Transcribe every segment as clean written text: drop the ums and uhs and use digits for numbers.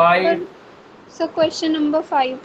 divide. So question number 5.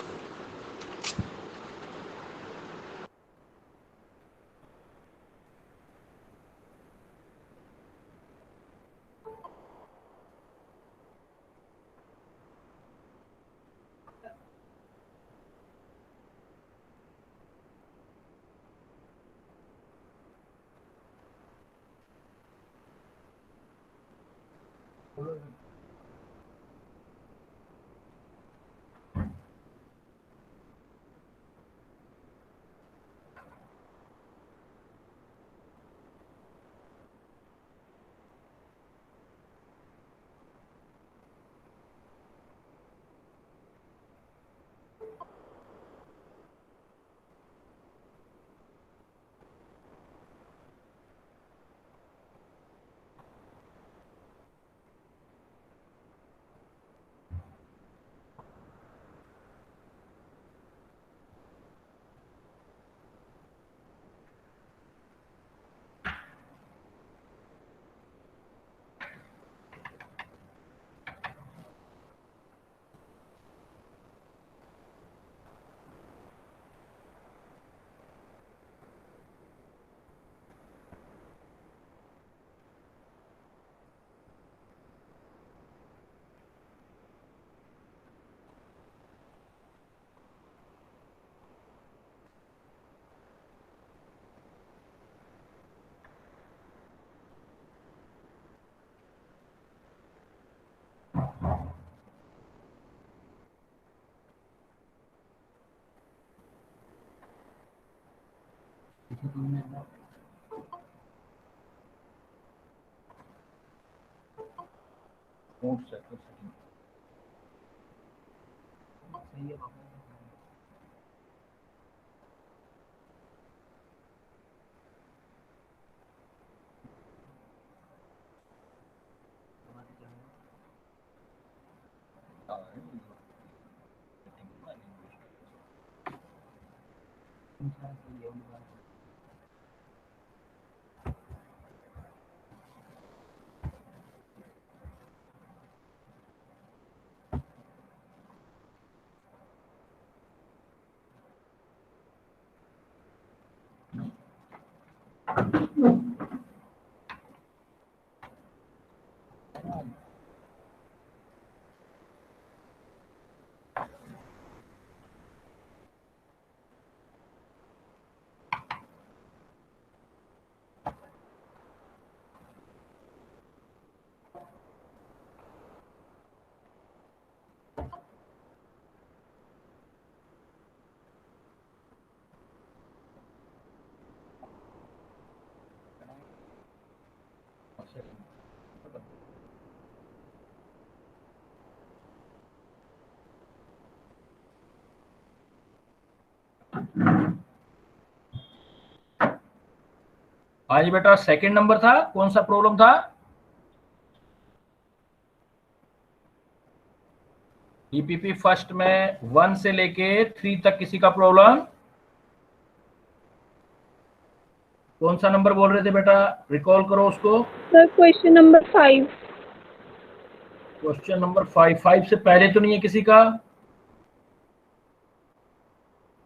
हाँ जी बेटा, second number था, कौन सा प्रॉब्लम था? ईपीपी फर्स्ट में 1 से लेके 3 तक किसी का प्रॉब्लम? कौन सा नंबर बोल रहे थे बेटा, रिकॉल करो उसको। Sir question number 5। Question number 5 से पहले तो नहीं है किसी का,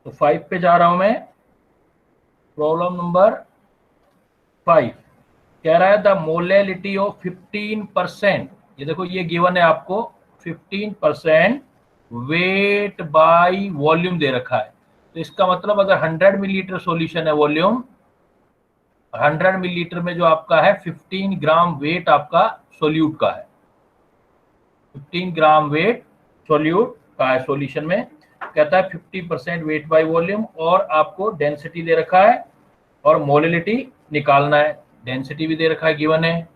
तो 5 पे जा रहा हूं मैं। प्रॉब्लम नंबर 5 कह रहा है द मोलेलिटी ऑफ 15%, ये देखो ये गिवन है आपको, 15% वेट बाय वॉल्यूम दे रखा है। तो इसका मतलब अगर 100 मिलीलीटर सॉल्यूशन है, वॉल्यूम 100 मिलीलीटर में जो आपका है 15 ग्राम वेट आपका सोल्यूट का है, 15 ग्राम वेट सोल्यूट का है सॉल्यूशन में। कहता है 50% वेट बाय वॉल्यूम, और आपको डेंसिटी दे रखा है और मोलिलिटी निकालना है। डेंसिटी भी दे रखा है, गिवन है।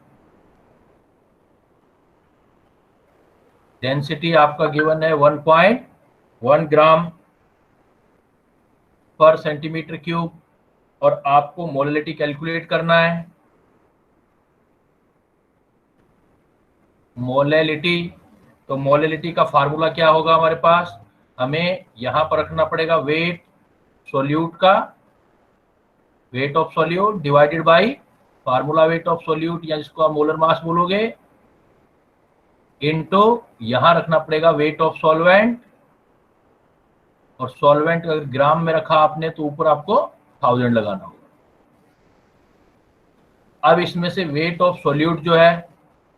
डेंसिटी आपका गिवन है 1.1 ग्राम पर सेंटीमीटर क्यूब, और आपको मोलिलिटी कैलकुलेट करना है। मोलिलिटी, तो मोलिलिटी का फार्मूला क्या होगा हमारे पास, हमें यहां पर रखना पड़ेगा वेट सोल्यूट का, weight of solute divided by formula weight of solute, या जिसको आप मोलर मास बोलोगे, इनटू यहां रखना पड़ेगा वेट ऑफ सॉल्वेंट, और सॉल्वेंट अगर ग्राम में रखा आपने तो ऊपर आपको 1000 लगाना होगा। अब इसमें से वेट ऑफ सोल्यूट जो है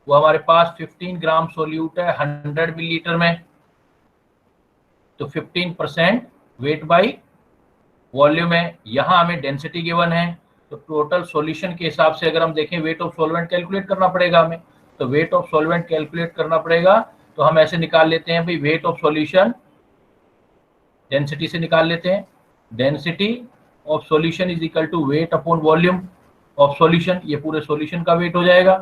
वो हमारे पास 15 ग्राम सोल्यूट है 100 मिलीलीटर में, तो 15% वेट बाई वॉल्यूम है। यहां हमें डेंसिटी गिवन है, तो टोटल सॉल्यूशन के हिसाब से अगर हम देखें वेट ऑफ सॉल्वेंट कैलकुलेट करना पड़ेगा हमें, तो वेट ऑफ सॉल्वेंट कैलकुलेट करना पड़ेगा। तो हम ऐसे निकाल लेते हैं भाई, वेट ऑफ सॉल्यूशन डेंसिटी से निकाल लेते हैं। Density of solution is equal to weight upon volume of solution, ये पूरे सॉल्यूशन का वेट हो जाएगा।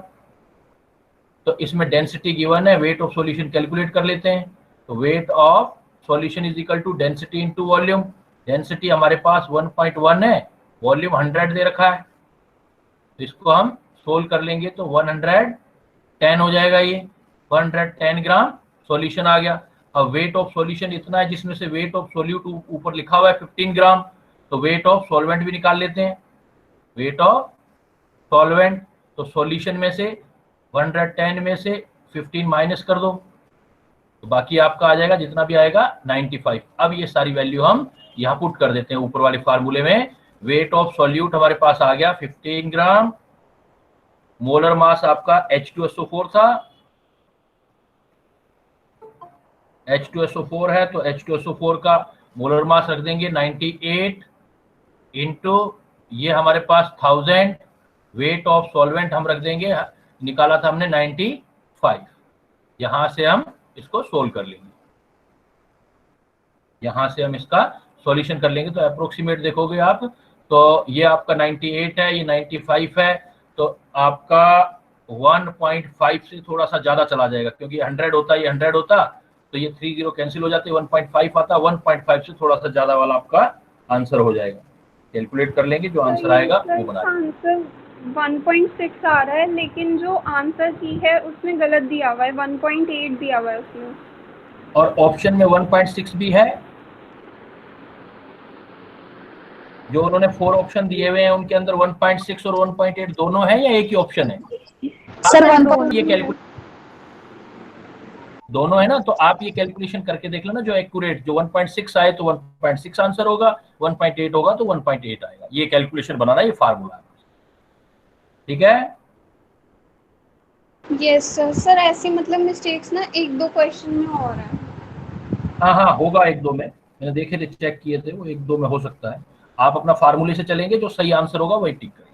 तो इसमें डेंसिटी गिवन है, वेट ऑफ सॉल्यूशन कैलकुलेट कर लेते हैं। तो weight of solution is equal to density into volume. Density हमारे पास 1.1 है, वॉल्यूम 100 दे रखा है, तो इसको हम सोल्व कर लेंगे तो 110 हो जाएगा। ये 110 ग्राम सॉल्यूशन आ गया। अब वेट ऑफ सॉल्यूशन इतना है जिसमें से वेट ऑफ सोल्यूट ऊपर लिखा हुआ है 15 ग्राम, तो वेट ऑफ सॉल्वेंट भी निकाल लेते हैं। वेट ऑफ सॉल्वेंट, तो सॉल्यूशन में से 110 में से 15 माइनस कर दो, तो बाकी आपका आ जाएगा जितना भी आएगा 95। अब ये सारी वैल्यू हम यहाँ पुट कर देते हैं ऊपर वाले फार्मूले में। वेट ऑफ सॉल्यूट हमारे पास आ गया 15 ग्राम, मोलर मास आपका H2SO4 था, H2SO4 है तो H2SO4 का मोलर मास रख देंगे 98 इंटू ये हमारे पास 1000, वेट ऑफ सॉल्वेंट हम रख देंगे, निकाला था हमने 95। यहां से हम इसको सोल्व कर लेंगे, यहां से हम इसका सॉल्यूशन कर लेंगे। तो अप्रोक्सीमेट देखोगे आप तो ये आपका 98 है, ये 95 है, तो आपका 1.5 से थोड़ा सा ज्यादा चला जाएगा, क्योंकि 100 होता, ये 100 होता, तो ये 30 कैंसिल हो जाते, 1.5 आता, 1.5 से थोड़ा सा ज्यादा वाला आपका आंसर हो जाएगा। कैलकुलेट कर लेंगे, जो आंसर आएगा वो बना आंसर 1.6 आ रहा है, लेकिन जो आंसर की है उसमें गलत दिया हुआ है, 1.8 दिया हुआ है उसमें, और ऑप्शन में 1.6 भी है। जो उन्होंने 4 ऑप्शन दिए हुए हैं उनके अंदर 1.6 और 1.8 दोनों है या एक ही ऑप्शन है? सर ये कैलकुलेट दोनों है ना, तो आप ये कैलकुलेशन करके देख लेना, जो एक्यूरेट, जो 1.6 आए तो 1.6 आंसर होगा, 1.8 होगा तो 1.8 आएगा। ये कैलकुलेशन बनाना, ये फार्मूला है, ठीक है? Yes sir. सर ऐसी मतलब मिस्टेक्स ना 1-2 क्वेश्चन में हो रहा है। हाँ हाँ होगा, 1-2 में मैंने देखे थे, चेक किए थे, वो 1-2 में हो सकता है। आप अपना फार्मूले से चलेंगे, जो सही आंसर होगा वही टिक करेंगे,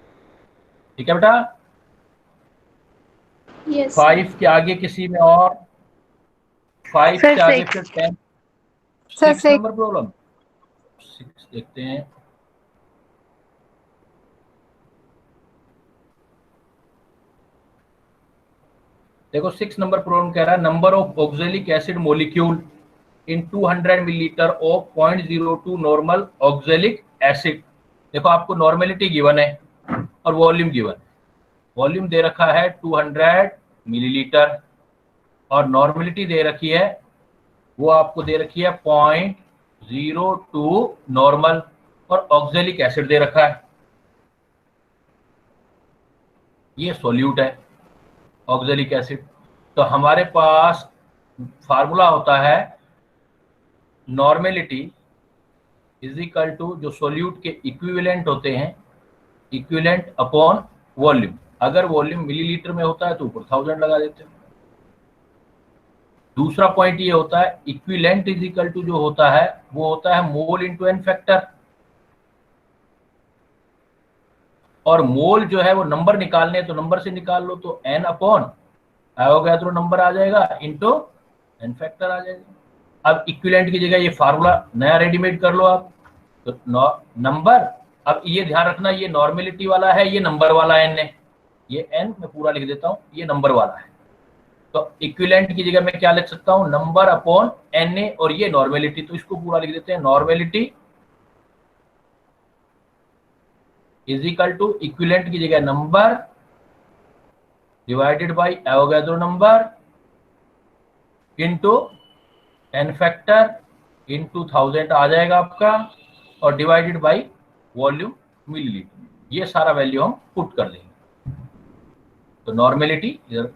ठीक है बेटा? यस 5 के आगे किसी में और 5 सर, के आगे 6 फिर 10 सर, 6 नंबर प्रॉब्लम 6 देखते हैं। देखो 6 नंबर प्रॉब्लम कह रहा है, number of oxalic acid molecule in 200 millilitre of 0.02 normal oxalic acid. देखो आपको नॉर्मेलिटी गिवन है और वॉल्यूम गिवन है। वॉल्यूम दे रखा है 200 मिलीलीटर और नॉर्मेलिटी दे रखी है, वो आपको दे रखी है 0.02 नॉर्मल, और ऑक्सैलिक एसिड दे रखा है। ये सॉल्यूट है ऑक्सैलिक एसिड। तो हमारे पास फार्मूला होता है नॉर्मेलिटी इज इक्वल टू, जो सॉल्यूट के इक्विवेलेंट होते हैं, इक्विवेलेंट अपॉन वॉल्यूम। अगर वॉल्यूम मिलीलीटर में होता है तो ऊपर 1000 लगा देते हैं। दूसरा पॉइंट ये होता है इक्विवेलेंट इज इक्वल टू, जो होता है वो होता है मोल इंटू एन फैक्टर, और मोल जो है वो नंबर निकालने, तो नंबर से निकाल लो, तो n अपॉन एवोगैड्रो नंबर आ जाएगा इंटू एन फैक्टर आ जाएगा। अब इक्विवेलेंट की जगह ये फार्मूला नया रेडीमेड कर लो आप, तो नंबर, अब ये ध्यान रखना, ये नॉर्मेलिटी वाला है, ये नंबर वाला n है, ये n मैं पूरा लिख देता हूँ, ये नंबर वाला है। तो इक्विवेलेंट की जगह मैं क्या लिख सकता हूँ, नंबर अपॉन na, और ये नॉर्मेलिटी, तो इसको पूरा लिख देते हैं, normality is equal to equivalent की जगह number divided by Avogadro number into n factor into 1000 आ जाएगा आपका, और डिवाइडेड बाय वॉल्यूम मिलीलीटर। ये सारा वैल्यू हम पुट कर देंगे। तो नॉर्मेलिटी इधर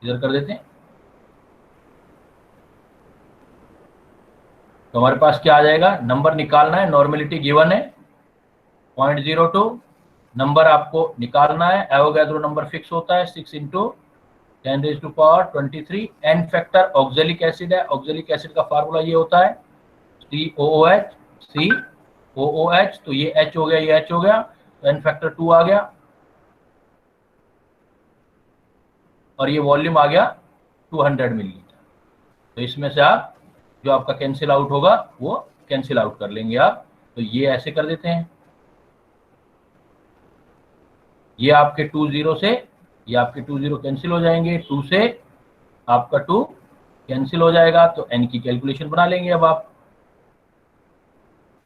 इधर कर देते हैं, तो हमारे पास क्या आ जाएगा, नंबर निकालना है, नॉर्मेलिटी गिवन है 0.02, नंबर आपको निकालना है, एवोगैड्रो नंबर फिक्स होता है 6 into 10⁻23, n factor oxalic acid है, ऑक्जेलिक एसिड का फार्मूला ये होता है COOH, COOH, तो ये H हो गया, ये H हो गया, तो एन फैक्टर 2 आ गया, और ये वॉल्यूम आ गया 200 मिलीलीटर। तो इसमें से आप जो आपका कैंसिल आउट होगा वो कैंसिल आउट कर लेंगे आप। तो ये ऐसे कर देते हैं, ये आपके 20 से ये आपके 20 कैंसिल हो जाएंगे, 2 से आपका 2 कैंसिल हो जाएगा, तो n की कैलकुलेशन बना लेंगे अब आप,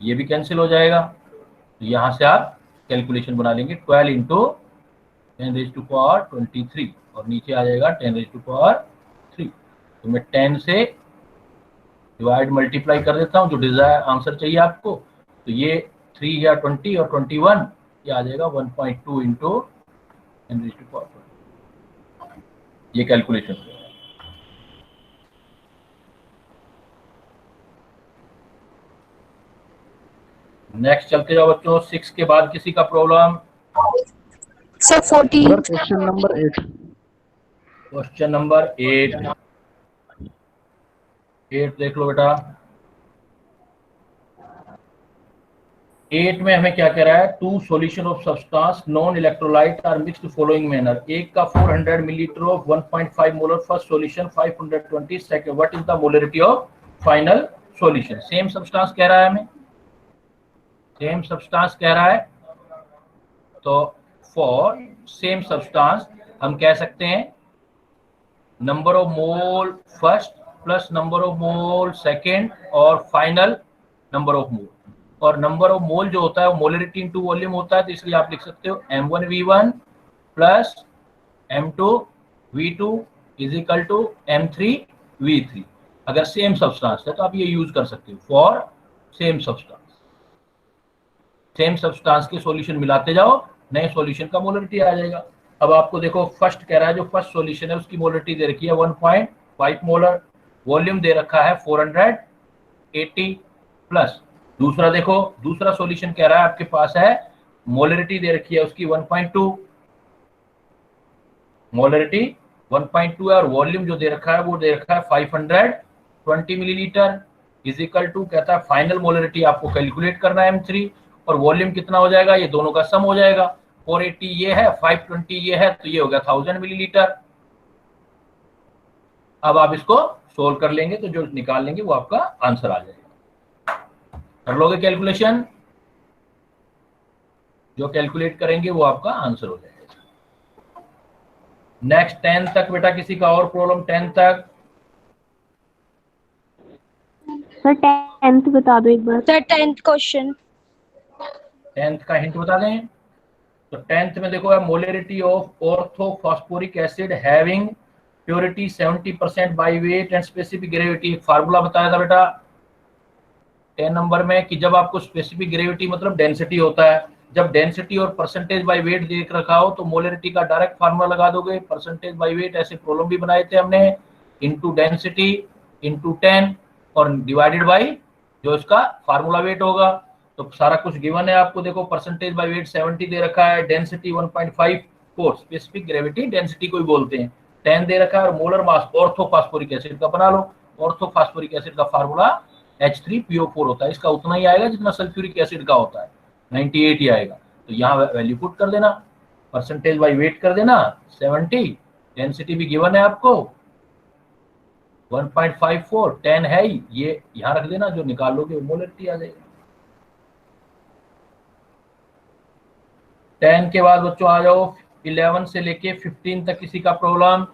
ये भी कैंसिल हो जाएगा, तो यहां से आप कैलकुलेशन बना लेंगे 12 इंटू 10⁻23, और नीचे आ जाएगा 10⁻3। तो मैं 10 से डिवाइड मल्टीप्लाई कर देता हूं, जो डिजायर आंसर चाहिए आपको, तो ये 3 या 20 और 21, ये आ जाएगा 1.2 इंटू 10⁻4, ये कैलकुलेशन। नेक्स्ट चलते जाओ बच्चों, 6 के बाद किसी का problem? Sir 14। Question number 8। Question number 8 देख लो बेटा। 8 में हमें क्या कह रहा है, 2 solution of substance non electrolyte are mixed following manner. एक का 400 millilitre of 1.5 molar first solution, 520 second, what is the molarity of final solution. Same substance कह रहा है हमें, सेम सब्सटेंस कह रहा है, तो फॉर सेम सब्सटेंस हम कह सकते हैं number of mole first plus number of mole second और फाइनल नंबर ऑफ मोल। और नंबर ऑफ मोल जो होता है वो मोलरिटी इनटू वॉल्यूम होता है, तो इसलिए आप लिख सकते हो M1V1 plus M2V2 is equal to M3V3। अगर सेम सब्सटेंस है तो आप ये यूज कर सकते हो for same substance. Same substance के सॉल्यूशन मिलाते जाओ, नए सॉल्यूशन का मोलरिटी आ जाएगा। अब आपको देखो फर्स्ट कह रहा है, जो फर्स्ट सॉल्यूशन है उसकी मोलरिटी दे रखी है 1.5 मोलर, वॉल्यूम दे रखा है 480 प्लस। दूसरा देखो, दूसरा सॉल्यूशन कह रहा है आपके पास है, मोलरिटी दे रखी है उसकी 1.2, मोलरिटी 1.2 है, और वॉल्यूम जो दे रखा है वो दे रखा है 520 मिलीलीटर इज इक्वल टू, कहता है फाइनल मोलरिटी आपको कैलकुलेट करना है M3, और वॉल्यूम कितना हो जाएगा, ये दोनों का सम हो जाएगा, 480 ये है 520 ये है, तो ये हो गया 1000 मिलीलीटर। अब आप इसको सोल्व कर लेंगे तो जो निकाल लेंगे वो आपका आंसर आ जाएगा। कर लोगे कैलकुलेशन, जो कैलकुलेट करेंगे वो आपका आंसर हो जाएगा। नेक्स्ट 10 तक बेटा किसी का और प्रॉब्लम? 10 तक सर 10th बता दो एक बार। Sir 10th question. 10th का हिंट बता दें तो 10th में देखो है molarity of orthophosphoric acid having purity 70% by weight and specific gravity. एक फार्मूला बताया था बेटा 10 नंबर में कि जब आपको स्पेसिफिक ग्रेविटी मतलब डेंसिटी होता है, जब डेंसिटी और परसेंटेज बाय वेट देख रखा हो तो मोलरिटी का डायरेक्ट फार्मूला लगा दोगे। परसेंटेज बाय वेट ऐसे प्रॉब्लम भी बनाए थे हमने, इनटू डेंसिटी इनटू 10 और डिवाइडेड बाय जो इसका फार्मूला वेट होगा। तो सारा कुछ गिवन है आपको, देखो परसेंटेज बाय वेट 70 दे रखा है, डेंसिटी 1.54, स्पेसिफिक ग्रेविटी डेंसिटी को ही बोलते हैं, 10 दे रखा है, और मोलर मास ऑर्थोफॉस्फोरिक एसिड का बना लो। ऑर्थोफॉस्फोरिक एसिड का फार्मूला H3PO4 होता है, इसका उतना ही आएगा जितना सल्फ्यूरिक एसिड का होता है, 98 ही आएगा। तो यहाँ वैल्यू पुट कर देना, परसेंटेज बाय वेट कर देना 70, डेंसिटी भी गिवन है आपको 1.54, 10 है ही, ये यहाँ रख देना, जो निकाल लोगे वो मोलरिटी आ जाएगा। 10 के बाद बच्चों आ जाओ 11 से लेके 15 तक किसी का प्रॉब्लम?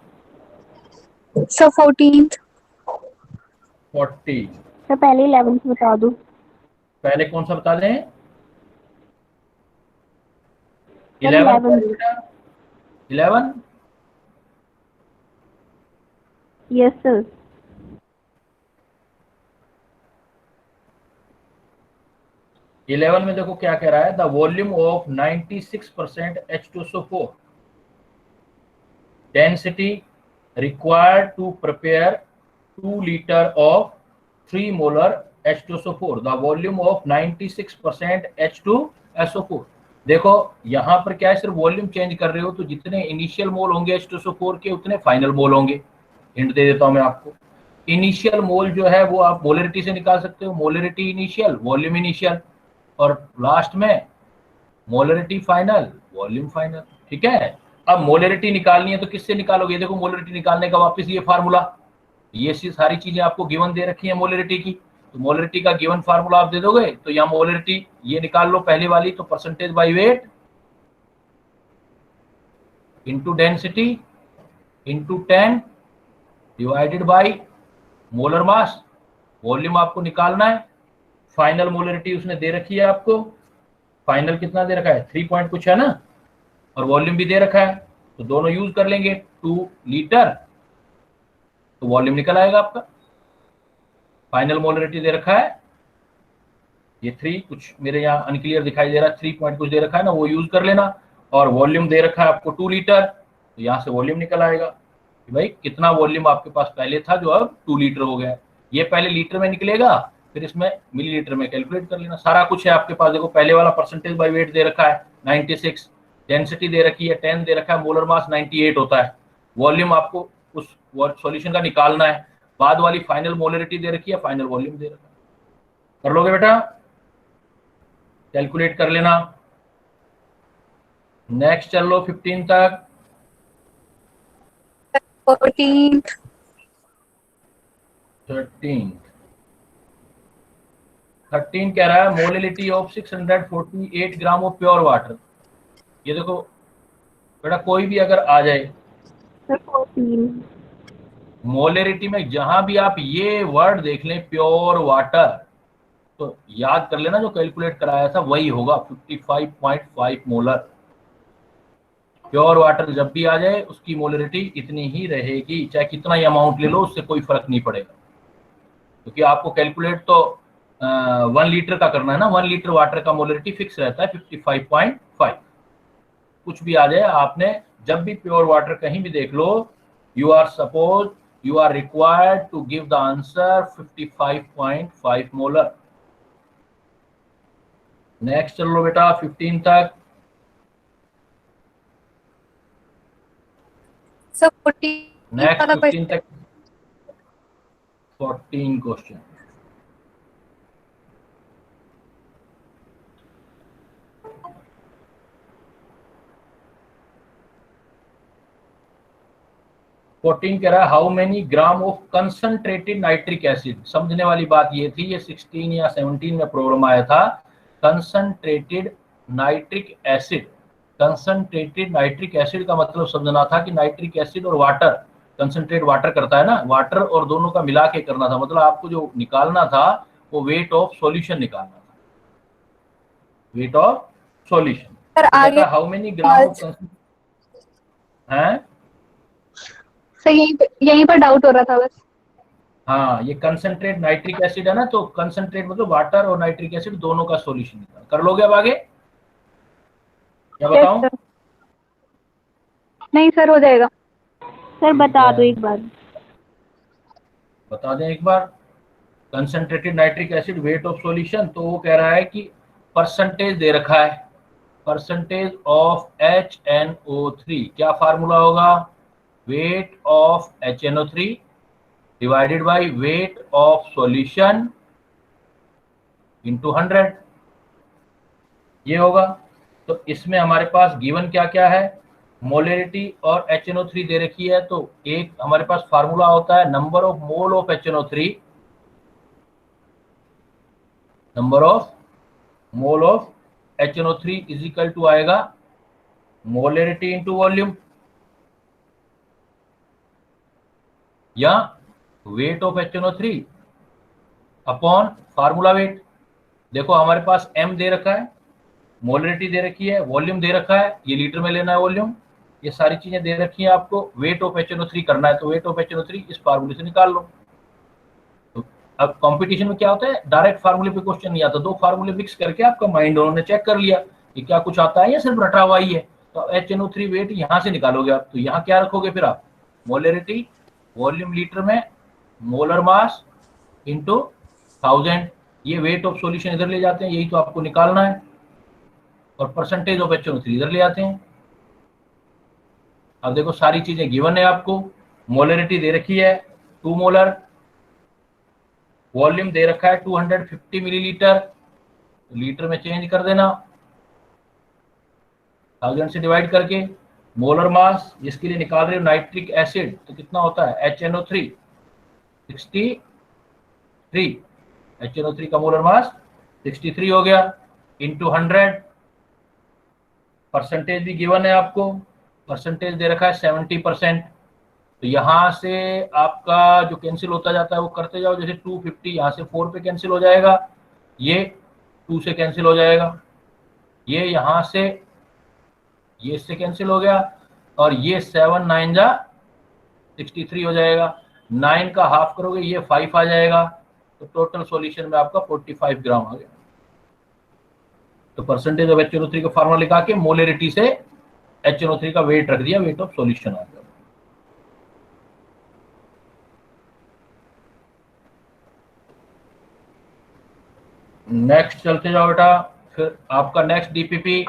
Sir 14th। 40। सर पहले 11th बता दो। पहले कौन सा बता दें? 11 11 यस सर। इलेवन में देखो क्या कह रहा है, the volume of 96% H2SO4 density required to prepare 2 litre of 3 molar H2SO4, the volume of 96% H2SO4। देखो यहाँ पर क्या है, सिर्फ वॉल्यूम चेंज कर रहे हो, तो जितने इनिशियल मोल होंगे H2SO4 के उतने फाइनल मोल होंगे। हिंट दे देता हूँ मैं आपको, इनिशियल मोल जो है वो आप मोलरिटी से निकाल सकते हो, मोलरिटी इनिशियल, वॉल्यूम इनिशियल, और लास्ट में मोलरिटी फाइनल, वॉल्यूम फाइनल। ठीक है, अब मोलरिटी निकालनी है तो किससे निकालोगे? देखो मोलरिटी निकालने का वापस ये फार्मूला, ये सारी चीजें आपको गिवन दे रखी है मोलरिटी की, तो मोलरिटी का गिवन फार्मूला आप दे दोगे, तो यहाँ मोलरिटी ये निकाल लो पहले वाली, तो percentage by weight into density into 10 divided by molar mass, volume आपको निकालना है। फाइनल मोलरिटी उसने दे रखी है आपको, फाइनल कितना दे रखा है, 3 पॉइंट कुछ है ना, और वॉल्यूम भी दे रखा है, तो दोनों यूज कर लेंगे, 2 लीटर, तो वॉल्यूम निकल आएगा आपका। फाइनल मोलरिटी दे रखा है ये 3, कुछ मेरे यहाँ अनक्लियर दिखाई दे रहा है, 3 पॉइंट कुछ दे रखा है ना, वो यूज कर लेना, और वॉल्यूम दे रखा है आपको 2 लीटर, तो यहाँ से वॉल्यूम निकल आएगा कि भाई कितना वॉल्यूम आपके पास पहले था जो अब 2 लीटर हो गया। ये पहले लीटर में निकलेगा, फिर इसमें मिलीलीटर में कैलकुलेट कर लेना, सारा कुछ है आपके पास। देखो पहले वाला परसेंटेज बाय वेट दे रखा है 96, डेंसिटी दे रखी है 10 दे रखा है, मोलर मास 98 होता है, वॉल्यूम आपको उस सॉल्यूशन का निकालना है, बाद वाली फाइनल मोलरिटी दे रखी है, फाइनल वॉल्यूम दे रखा है। कर लोगे बेटा, कैलकुलेट कर लेना। नेक्स्ट चल लो 15 तक। 14th 13 कह रहा है molality of 648 gram of pure water. ये देखो बेटा कोई भी अगर आ जाए सर 14। मोलरिटी में, जहां भी आप ये वर्ड देख लें प्योर वाटर, तो याद कर लेना जो कैलकुलेट कराया था वही होगा, 55.5 मोलर। प्योर वाटर जब भी आ जाए उसकी मोलरिटी इतनी ही रहेगी, चाहे कितना ही अमाउंट ले लो उससे कोई फर्क नहीं पड़ेगा, क्योंकि आपको कैलकुलेट तो 1 लीटर का करना है ना, 1 लीटर वाटर का मोलरिटी फिक्स रहता है 55.5। कुछ भी आ जाए, आपने जब भी प्योर वाटर कहीं भी देख लो, you are required to give the answer 55.5 molar. Next चल लो बेटा 15 तक। सर 14 नेक्स्ट वाला 15 तक 14 क्वेश्चन। कह रहा है how many gram of concentrated nitric acid. समझने वाली बात ये थी, ये 16 या 17 में प्रॉब्लम आया था, concentrated nitric acid. Concentrated nitric acid का मतलब समझना था कि नाइट्रिक एसिड और वाटर, कंसंट्रेट वाटर करता है ना, वाटर और दोनों का मिला के करना था, मतलब आपको जो निकालना था वो वेट ऑफ सॉल्यूशन निकालना था, वेट ऑफ सॉल्यूशन। सर आगे हाउ मेनी ग्राम ऑफ हैं, सर यहीं पर डाउट हो रहा था बस। हाँ ये कंसंट्रेट नाइट्रिक एसिड है ना, तो कंसंट्रेट मतलब वाटर और नाइट्रिक एसिड दोनों का सॉल्यूशन निकाल। कर लोगे अब आगे, क्या बताऊं? सर। नहीं सर हो जाएगा। सर बता दो एक बार। बता दें एक बार, concentrated nitric acid weight of solution, तो वो कह रहा है कि परसेंटेज दे रखा है, परसेंटेज ऑफ HNO3, क्या फार्मूला होगा, wait of HNO3 divided by weight of solution into 100, ये होगा। तो इसमें हमारे पास गिवन क्या क्या है, मोलरिटी और HNO3 दे रखी है, तो एक हमारे पास फार्मूला होता है number of mole of HNO3, number of mole of HNO3 is equal to आएगा मोलरिटी इंटू वॉल्यूम या weight of HNO3 upon formula weight. देखो हमारे पास m दे रखा है, मोलरिटी दे रखी है, वॉल्यूम दे रखा है, ये लीटर में लेना है वॉल्यूम, ये सारी चीजें दे रखी हैं आपको, वेट ऑफ HNO3 करना है, तो वेट ऑफ HNO3 इस फार्मूले से निकाल लो। तो अब कंपटीशन में क्या होता है, डायरेक्ट फार्मूले पे क्वेश्चन नहीं आता, 2 फार्मूले मिक्स करके आपका माइंड उन्होंने चेक कर लिया कि क्या कुछ आता है या सिर्फ रटा हुआ ही है, तो HNO3 वेट यहाँ से निकालोगे आप, तो यहाँ क्या रखोगे फिर आप, मोलरिटी, वॉल्यूम लीटर में, मोलर मास इंटू 1000, ये वेट ऑफ सॉल्यूशन इधर ले जाते हैं, यही तो आपको निकालना है, और परसेंटेज ऑफ HNO3 इधर ले आते हैं। अब देखो सारी चीजें गिवन है आपको, मोलरिटी दे रखी है 2 मोलर, वॉल्यूम दे रखा है 250 मिलीलीटर, तो लीटर में चेंज कर देना 1000 से डिवाइड करके। मोलर मास जिसके लिए निकाल रहे हो नाइट्रिक एसिड, तो कितना होता है HNO3 63, HNO3 का मोलर मास 63 हो गया, इंटू 100। परसेंटेज भी गिवन है आपको, परसेंटेज दे रखा है 70%। तो यहाँ से आपका जो कैंसिल होता जाता है वो करते जाओ, जैसे 250 यहाँ से 4 पे कैंसिल हो जाएगा, ये 2 से कैंसिल हो जाएगा, ये यहाँ से ये इससे कैंसिल हो गया, और ये 7 9 जा 63 हो जाएगा, 9 का हाफ करोगे ये 5 आ जाएगा, तो टोटल सॉल्यूशन में आपका 45 ग्राम आ गया। तो परसेंटेज ऑफ HNO3 का फार्मूला लिखा के मोलरिटी से HNO3 का वेट रख दिया, वेट ऑफ सॉल्यूशन आ गया। नेक्स्ट चलते जाओ बेटा, फिर आपका नेक्स्ट DPP।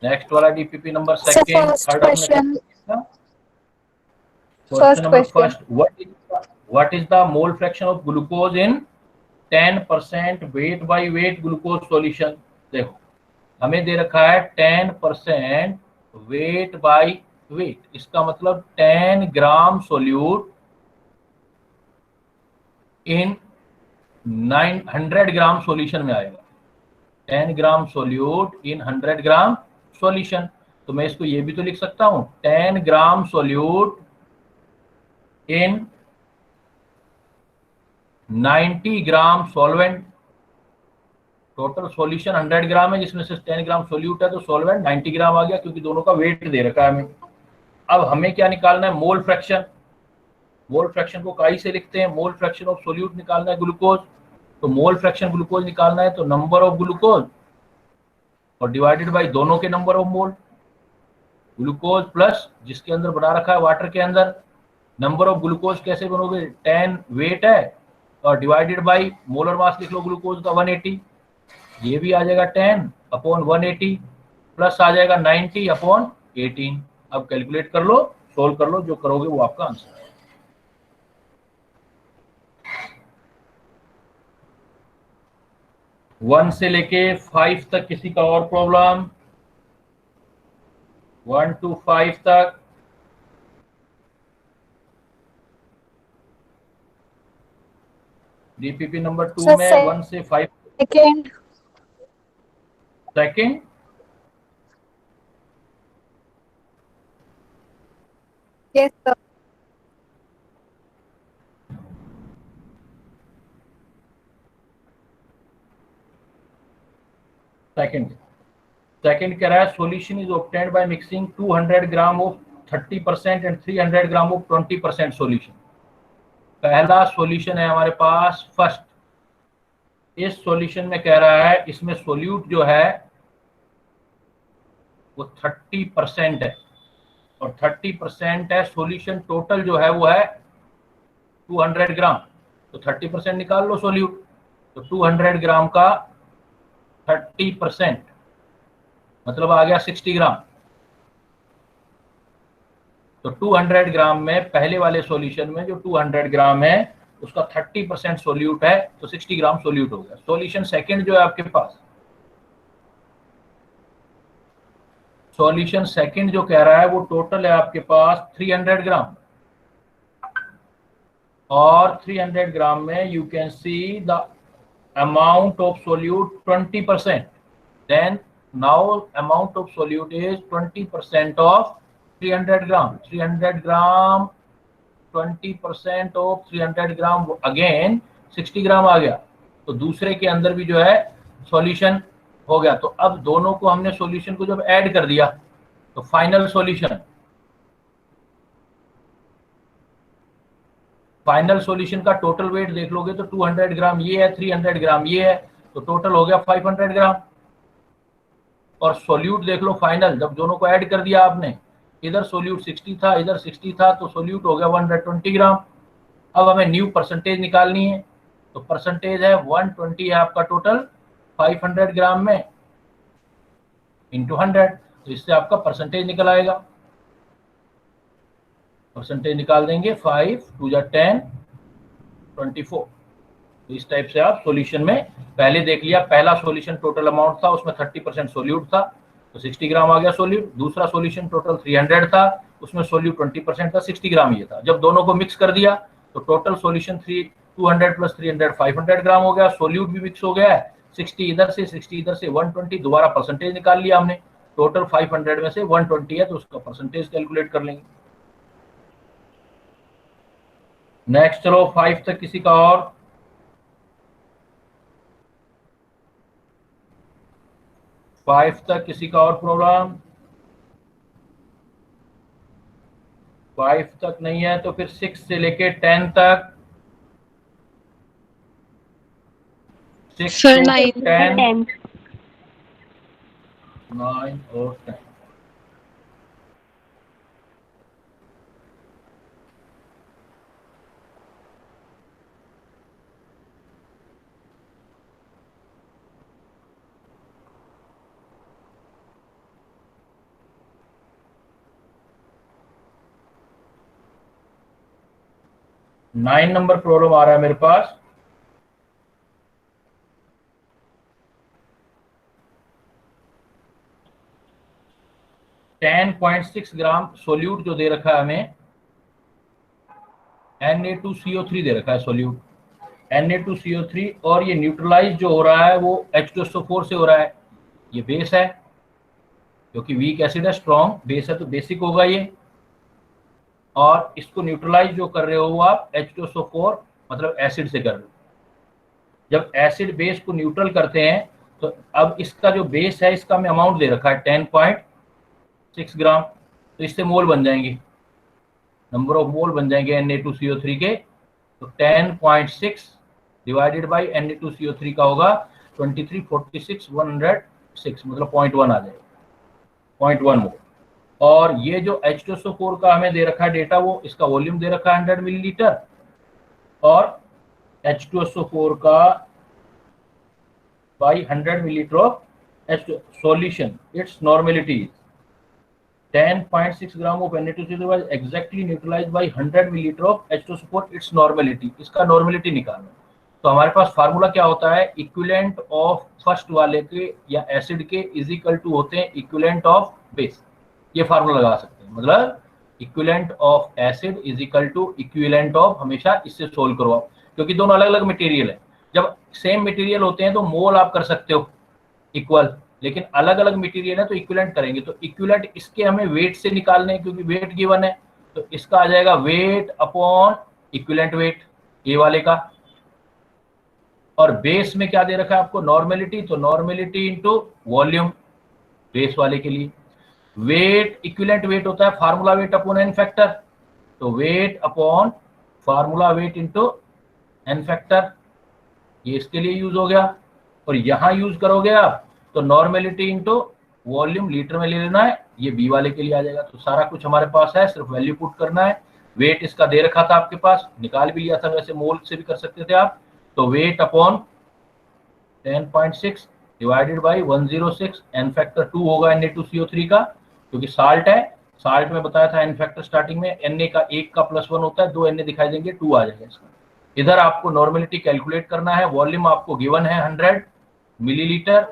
नेक्स्ट वाला DPP number second, third question number first, what is the mole fraction of glucose in 10% weight by weight glucose solution। देखो हमें दे रखा है 10% वेट बाय वेट, इसका मतलब 10 ग्राम सोल्यूट इन 900 ग्राम सॉल्यूशन में आएगा, 10 ग्राम सोल्यूट इन 100 ग्राम solution. तो मैं इसको ये भी तो लिख सकता हूं 10 gram solute in 90 gram solvent. Total solution 100 gram है, जिसमें से 10 ग्राम सोल्यूट है, तो सॉल्वेंट 90 ग्राम आ गया, क्योंकि दोनों का वेट दे रखा है हमें। अब हमें क्या निकालना है, मोल फ्रैक्शन। मोल फ्रैक्शन को काई से लिखते हैं, मोल फ्रैक्शन ऑफ सोल्यूट निकालना है ग्लूकोज, तो मोल फ्रैक्शन ग्लूकोज निकालना है, तो नंबर ऑफ ग्लूकोज और डिवाइडेड बाय दोनों के number of mole, glucose plus जिसके अंदर बना रखा है वाटर के अंदर। नंबर ऑफ ग्लूकोज कैसे बनोगे, 10 वेट है और डिवाइडेड बाय मोलर मास लिख लो ग्लूकोज का 180, ये भी आ जाएगा 10 अपॉन 180, प्लस आ जाएगा 90 अपॉन 18। अब कैलकुलेट कर लो, सोल्व कर लो, जो करोगे वो आपका आंसर है। वन से लेके 5 तक किसी का और प्रॉब्लम, 1 to 5 तक। DPP नंबर 2 में 1 से 5 second second yes sir second कह रहा है, solution is obtained by mixing 200 gram of 30% and 300 gram of 20% solution. पहला सॉल्यूशन है हमारे पास फर्स्ट, इस सॉल्यूशन में कह रहा है इसमें सोल्यूट जो है वो 30% है, और 30% है सॉल्यूशन, टोटल जो है वो है 200 ग्राम, तो 30% निकाल लो सोल्यूट, तो 200 ग्राम का 30% मतलब आ गया 60 ग्राम। तो 200 ग्राम में पहले वाले सॉल्यूशन में जो 200 ग्राम है उसका 30% सोल्यूट है, तो 60 ग्राम सोल्यूट हो गया। सॉल्यूशन सेकंड जो है आपके पास, सॉल्यूशन सेकंड जो कह रहा है वो टोटल है आपके पास 300 ग्राम, और 300 ग्राम में you can see the amount of solute 20%, then now amount of solute is 20% of 300 gram, 300 gram 20% of 300 gram again 60 ग्राम आ गया, तो दूसरे के अंदर भी जो है सॉल्यूशन हो गया। तो अब दोनों को हमने सॉल्यूशन को जब ऐड कर दिया तो फाइनल सॉल्यूशन, फाइनल सॉल्यूशन का टोटल वेट देख लोगे तो 200 ग्राम ये है, 300 ग्राम ये है, तो टोटल हो गया 500 ग्राम। और सोल्यूट देख लो फाइनल, जब दोनों को ऐड कर दिया आपने, इधर सोल्यूट 60 था, इधर 60 था, तो सोल्यूट हो गया 120 ग्राम। अब हमें न्यू परसेंटेज निकालनी है, तो परसेंटेज है 120 है आपका टोटल 500 ग्राम में इंटू 100, तो इससे आपका परसेंटेज निकल आएगा। परसेंटेज निकाल देंगे, 5 2 जा 10 24। तो इस टाइप से आप सॉल्यूशन में, पहले देख लिया पहला सॉल्यूशन टोटल अमाउंट था उसमें 30% सोल्यूट था तो 60 ग्राम आ गया सोल्यूट। दूसरा सॉल्यूशन टोटल 300 था, उसमें सोल्यूट 20% था, 60 ग्राम ये था। जब दोनों को मिक्स कर दिया तो टोटल सॉल्यूशन 200 प्लस 300 500 ग्राम हो गया। सोल्यूट भी मिक्स हो गया है, 60 इधर से 60 इधर से 120, दोबारा परसेंटेज निकाल लिया हमने। टोटल 500 में से 120 है तो उसका परसेंटेज कैलकुलेट कर लेंगे। नेक्स्ट चलो 5 तक किसी का और? फाइव तक किसी का और प्रॉब्लम? 5 तक नहीं है तो फिर 6 से लेके 10 तक। 6 सर to 9 10, 9 और 10। नाइन नंबर प्रॉब्लम आ रहा है मेरे पास। $10.6 ग्राम सोल्यूट जो दे रखा है हमें, Na2CO3 दे रखा है सोल्यूट, Na2CO3, और ये न्यूट्रलाइज जो हो रहा है वो H2SO4 से हो रहा है। ये बेस है, क्योंकि वीक एसिड है, स्ट्रॉन्ग बेस है तो बेसिक होगा ये। और इसको न्यूट्रलाइज जो कर रहे हो आप H2SO4 मतलब एसिड से कर रहे हो। जब एसिड बेस को न्यूट्रल करते हैं तो अब इसका जो बेस है इसका हमें अमाउंट दे रखा है 10.6 ग्राम, तो इससे मोल बन जाएंगे, नंबर ऑफ मोल बन जाएंगे Na2CO3 के। तो 10.6 डिवाइडेड बाई Na2CO3 का होगा 2346 106, मतलब 0.1 आ जाएगा, 0.1 मोल। और ये जो H2SO4 का हमें दे रखा है डेटा, वो इसका वॉल्यूम दे रखा है 100 मिलीलीटर, और H2SO4 का by 100 milliliter of H2 solution, its normality is 10.6 gram of Na2CO3 was exactly neutralized by 100 milliliter of H2 support its normality। इसका नॉर्मेलिटी निकालना, तो हमारे पास फार्मूला क्या होता है, इक्विवेलेंट ऑफ फर्स्ट वाले के या एसिड के इज इक्वल टू होते हैं इक्विवेलेंट ऑफ बेस। ये फार्मूला लगा सकते हैं, मतलब equivalent of acid is equal to equivalent of, हमेशा इससे सोल्व करवाओ क्योंकि दोनों अलग अलग मटेरियल है। जब सेम मटेरियल होते हैं तो मोल आप कर सकते हो इक्वल, लेकिन अलग अलग मटेरियल है तो इक्विवेलेंट करेंगे। तो इक्विवेलेंट इसके हमें वेट से निकालने हैं क्योंकि वेट गिवन है, तो इसका आ जाएगा वेट अपॉन इक्विवेलेंट वेट ए वाले का। और बेस में क्या दे रखा है आपको, नॉर्मेलिटी, तो नॉर्मेलिटी इंटू वॉल्यूम बेस वाले के लिए। वेट इक्विवेलेंट वेट होता है formula weight upon N factor, तो weight upon formula weight into N factor, ये इसके लिए यूज हो गया। और यहां यूज करोगे आप तो नॉर्मेलिटी इंटू वॉल्यूम लीटर में ले लेना है, ये बी वाले के लिए आ जाएगा। तो सारा कुछ हमारे पास है, सिर्फ वैल्यू पुट करना है। वेट इसका दे रखा था आपके पास, निकाल भी लिया था, वैसे मोल से भी कर सकते थे आप। तो weight upon 10.6 divided by 106, n factor 2 होगा Na2CO3 का, क्योंकि साल्ट है। साल्ट में बताया था एन फैक्टर स्टार्टिंग में Na का 1 का +1 होता है, 2 Na दिखाई देंगे, 2 आ जाएगा इसका। इधर आपको नॉर्मेलिटी कैलकुलेट करना है, वॉल्यूम आपको गिवन है 100 millilitre,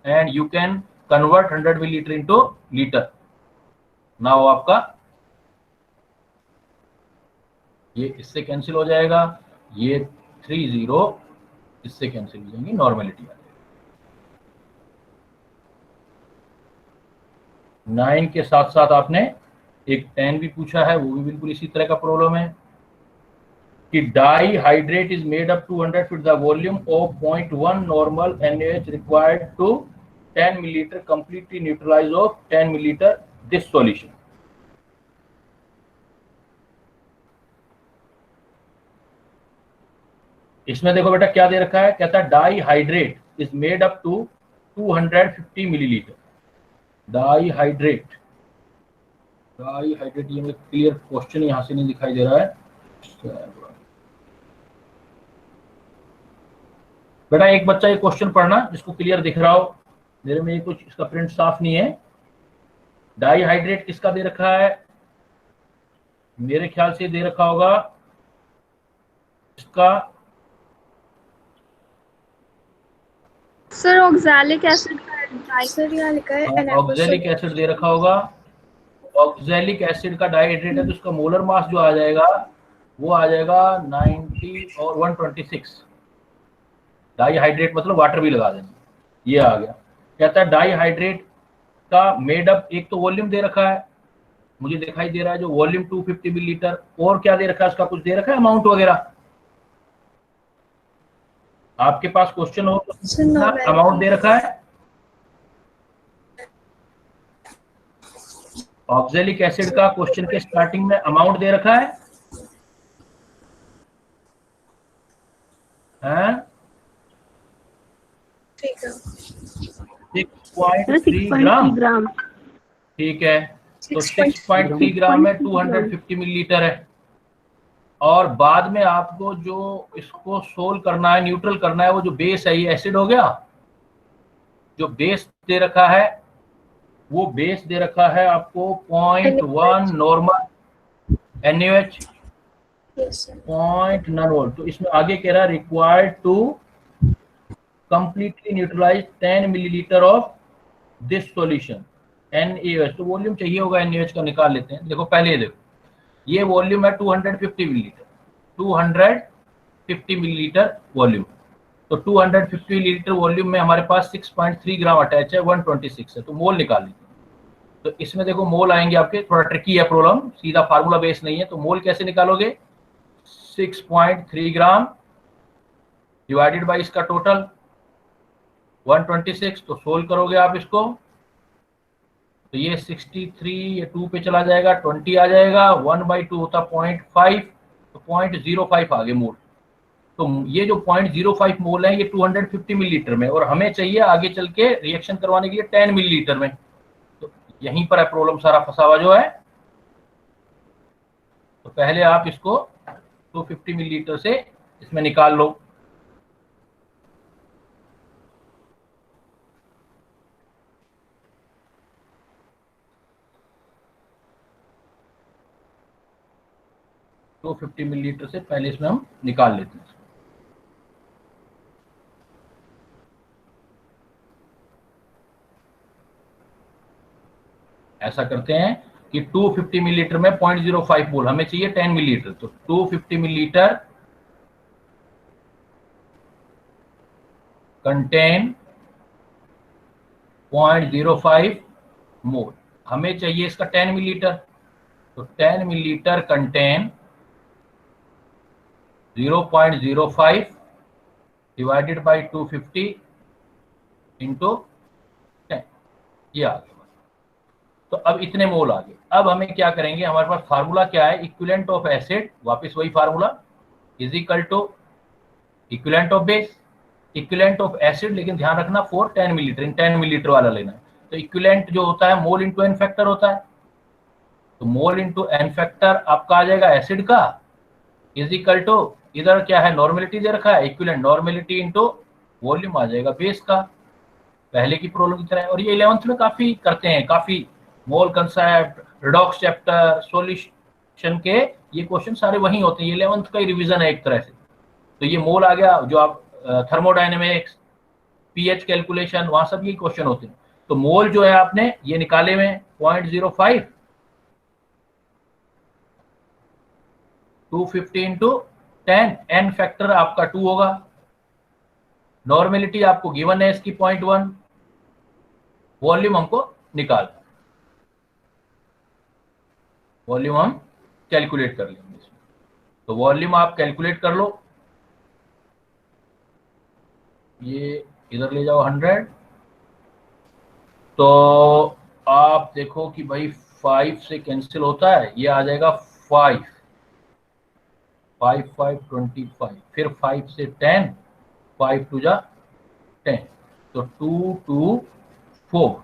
and you can convert 100 millilitre into litre. Now आपका ये इससे कैंसिल हो जाएगा, ये 30 इससे कैंसिल हो जाएंगे, नॉर्मेलिटी आ जाएगी। 9 के साथ साथ आपने एक 10 भी पूछा है, वो भी बिल्कुल इसी तरह का प्रॉब्लम है कि dihydrate is made up 200 with the volume of 0.1 normal NaOH required to 10 milliliter completely neutralize of 10 milliliter this solution। इसमें देखो बेटा क्या दे रखा है, कहता है dihydrate is made up to 250 millilitre. Dihydrate, dihydrate, ये मुझे क्लियर क्वेश्चन यहाँ से नहीं दिखाई दे रहा है। बेटा एक बच्चा ये क्वेश्चन पढ़ना जिसको क्लियर दिख रहा हो, मेरे में ये कुछ इसका प्रिंट साफ नहीं है। डाईहाइड्रेट किसका दे रखा है? मेरे ख्याल से दे रखा होगा इसका, सर ऑक्सैलिक एसिड का लिखा है, ऑक्सैलिक एसिड दे रखा होगा। ऑक्सैलिक एसिड का डाईहाइड्रेट है तो उसका मोलर मास जो आ जाएगा वो आ जाएगा 90 और 126। डाईहाइड्रेट मतलब वाटर भी लगा देना, ये आ गया। कहता है डाईहाइड्रेट का मेडअप, एक तो वॉल्यूम दे रखा है, मुझे दिखाई दे रहा है जो वॉल्यूम 250 मिलीलीटर, और क्या दे रखा है उसका, कुछ दे रखा है अमाउंट वगैरह? आपके पास क्वेश्चन हो तो अमाउंट दे रखा है? ऑक्सैलिक एसिड का क्वेश्चन के स्टार्टिंग में अमाउंट दे रखा है? 6.3 ग्राम। ठीक है, तो 6.3 ग्राम में 250 मिलीलीटर है। और बाद में आपको जो इसको सोल्व करना है, न्यूट्रल करना है, वो जो बेस है ये एसिड हो गया। जो बेस दे रखा है वो बेस दे रखा है आपको 0.1 नॉर्मल NaOH, 0.9 वोल्ट। तो इसमें आगे कह रहा है required to completely neutralise 10 millilitre of this solution NaOH। तो वॉल्यूम चाहिए होगा NaOH का, निकाल लेते हैं। देखो पहले देखो, ये वॉल्यूम है 250 मिलीलीटर, 250 मिलीलीटर वॉल्यूम। तो 250 मिलीलीटर वॉल्यूम में हमारे पास 6.3 ग्राम अटैच है, 126 है, तो मोल निकाल लीजिए। तो इसमें देखो मोल आएंगे आपके, थोड़ा ट्रिकी है प्रॉब्लम, सीधा फार्मूला बेस नहीं है। तो मोल कैसे निकालोगे? 6.3 ग्राम डिवाइडेड बाई इसका टोटल 126। तो सोल्व करोगे आप इसको तो ये 63, ये 2 पे चला जाएगा, 20 आ जाएगा, 1/2 होता 0.5, तो 0.05 आगे मोल। तो ये जो 0.05 मोल है ये 250 मिलीलीटर में, और हमें चाहिए आगे चल के रिएक्शन करवाने के लिए 10 मिलीलीटर में। तो यहीं पर है प्रॉब्लम सारा फंसा हुआ जो है। तो पहले आप इसको 250 मिलीलीटर से इसमें निकाल लो। तो 50 मिलीलीटर से पहले इसमें हम निकाल लेते हैं। ऐसा करते हैं कि 250 मिलीलीटर में 0.05 मोल, हमें चाहिए 10 मिलीलीटर। तो 250 मिलीलीटर कंटेन 0.05 मोल, हमें चाहिए इसका 10 मिलीलीटर। तो 10 millilitre contain 0.05 divided by 250 into 10, ये आ गया। तो अब इतने मोल आ गए। अब हमें क्या करेंगे, हमारे पास फार्मूला क्या है, इक्विवेलेंट ऑफ एसिड, वापस वही formula, is equal to equivalent of base, equivalent of acid, लेकिन ध्यान रखना फॉर 10 मिलीलीटर, इन 10 मिलीलीटर वाला लेना है। तो इक्विवेलेंट जो होता है मोल इंटू एन फैक्टर होता है। तो मोल इंटू एन फैक्टर आपका आ जाएगा एसिड का, इज इक्वल टू, इधर क्या है नॉर्मेलिटी दे रखा है, इक्विवेलेंट नॉर्मेलिटी इंटू वॉल्यूम आ जाएगा बेस का, पहले की प्रॉब्लम की तरह। और ये 11th में काफी करते हैं, काफी मोल कंसेप्ट, रिडॉक्स चैप्टर, सॉल्यूशन के ये क्वेश्चन सारे वही होते हैं। ये 11th का ही रिवीजन है एक तरह से। तो ये मोल आ गया, जो आप थर्मोडायनेमिक्स, पीएच कैलकुलेशन, वहां सब ये क्वेश्चन होते हैं। तो मोल जो है आपने ये निकाले हुए 0.05, 250 इंटू 10, एन फैक्टर आपका 2 होगा, नॉर्मेलिटी आपको गिवन है इसकी 0.1, वॉल्यूम हमको निकाल, वॉल्यूम हम कैलकुलेट कर लेंगे इसमें। तो वॉल्यूम आप कैलकुलेट कर लो, ये इधर ले जाओ 100। तो आप देखो कि भाई 5 से कैंसिल होता है, ये आ जाएगा 5, 5 5 25, फिर 5 से 10, 5 2 जा 10, तो 2 2 4,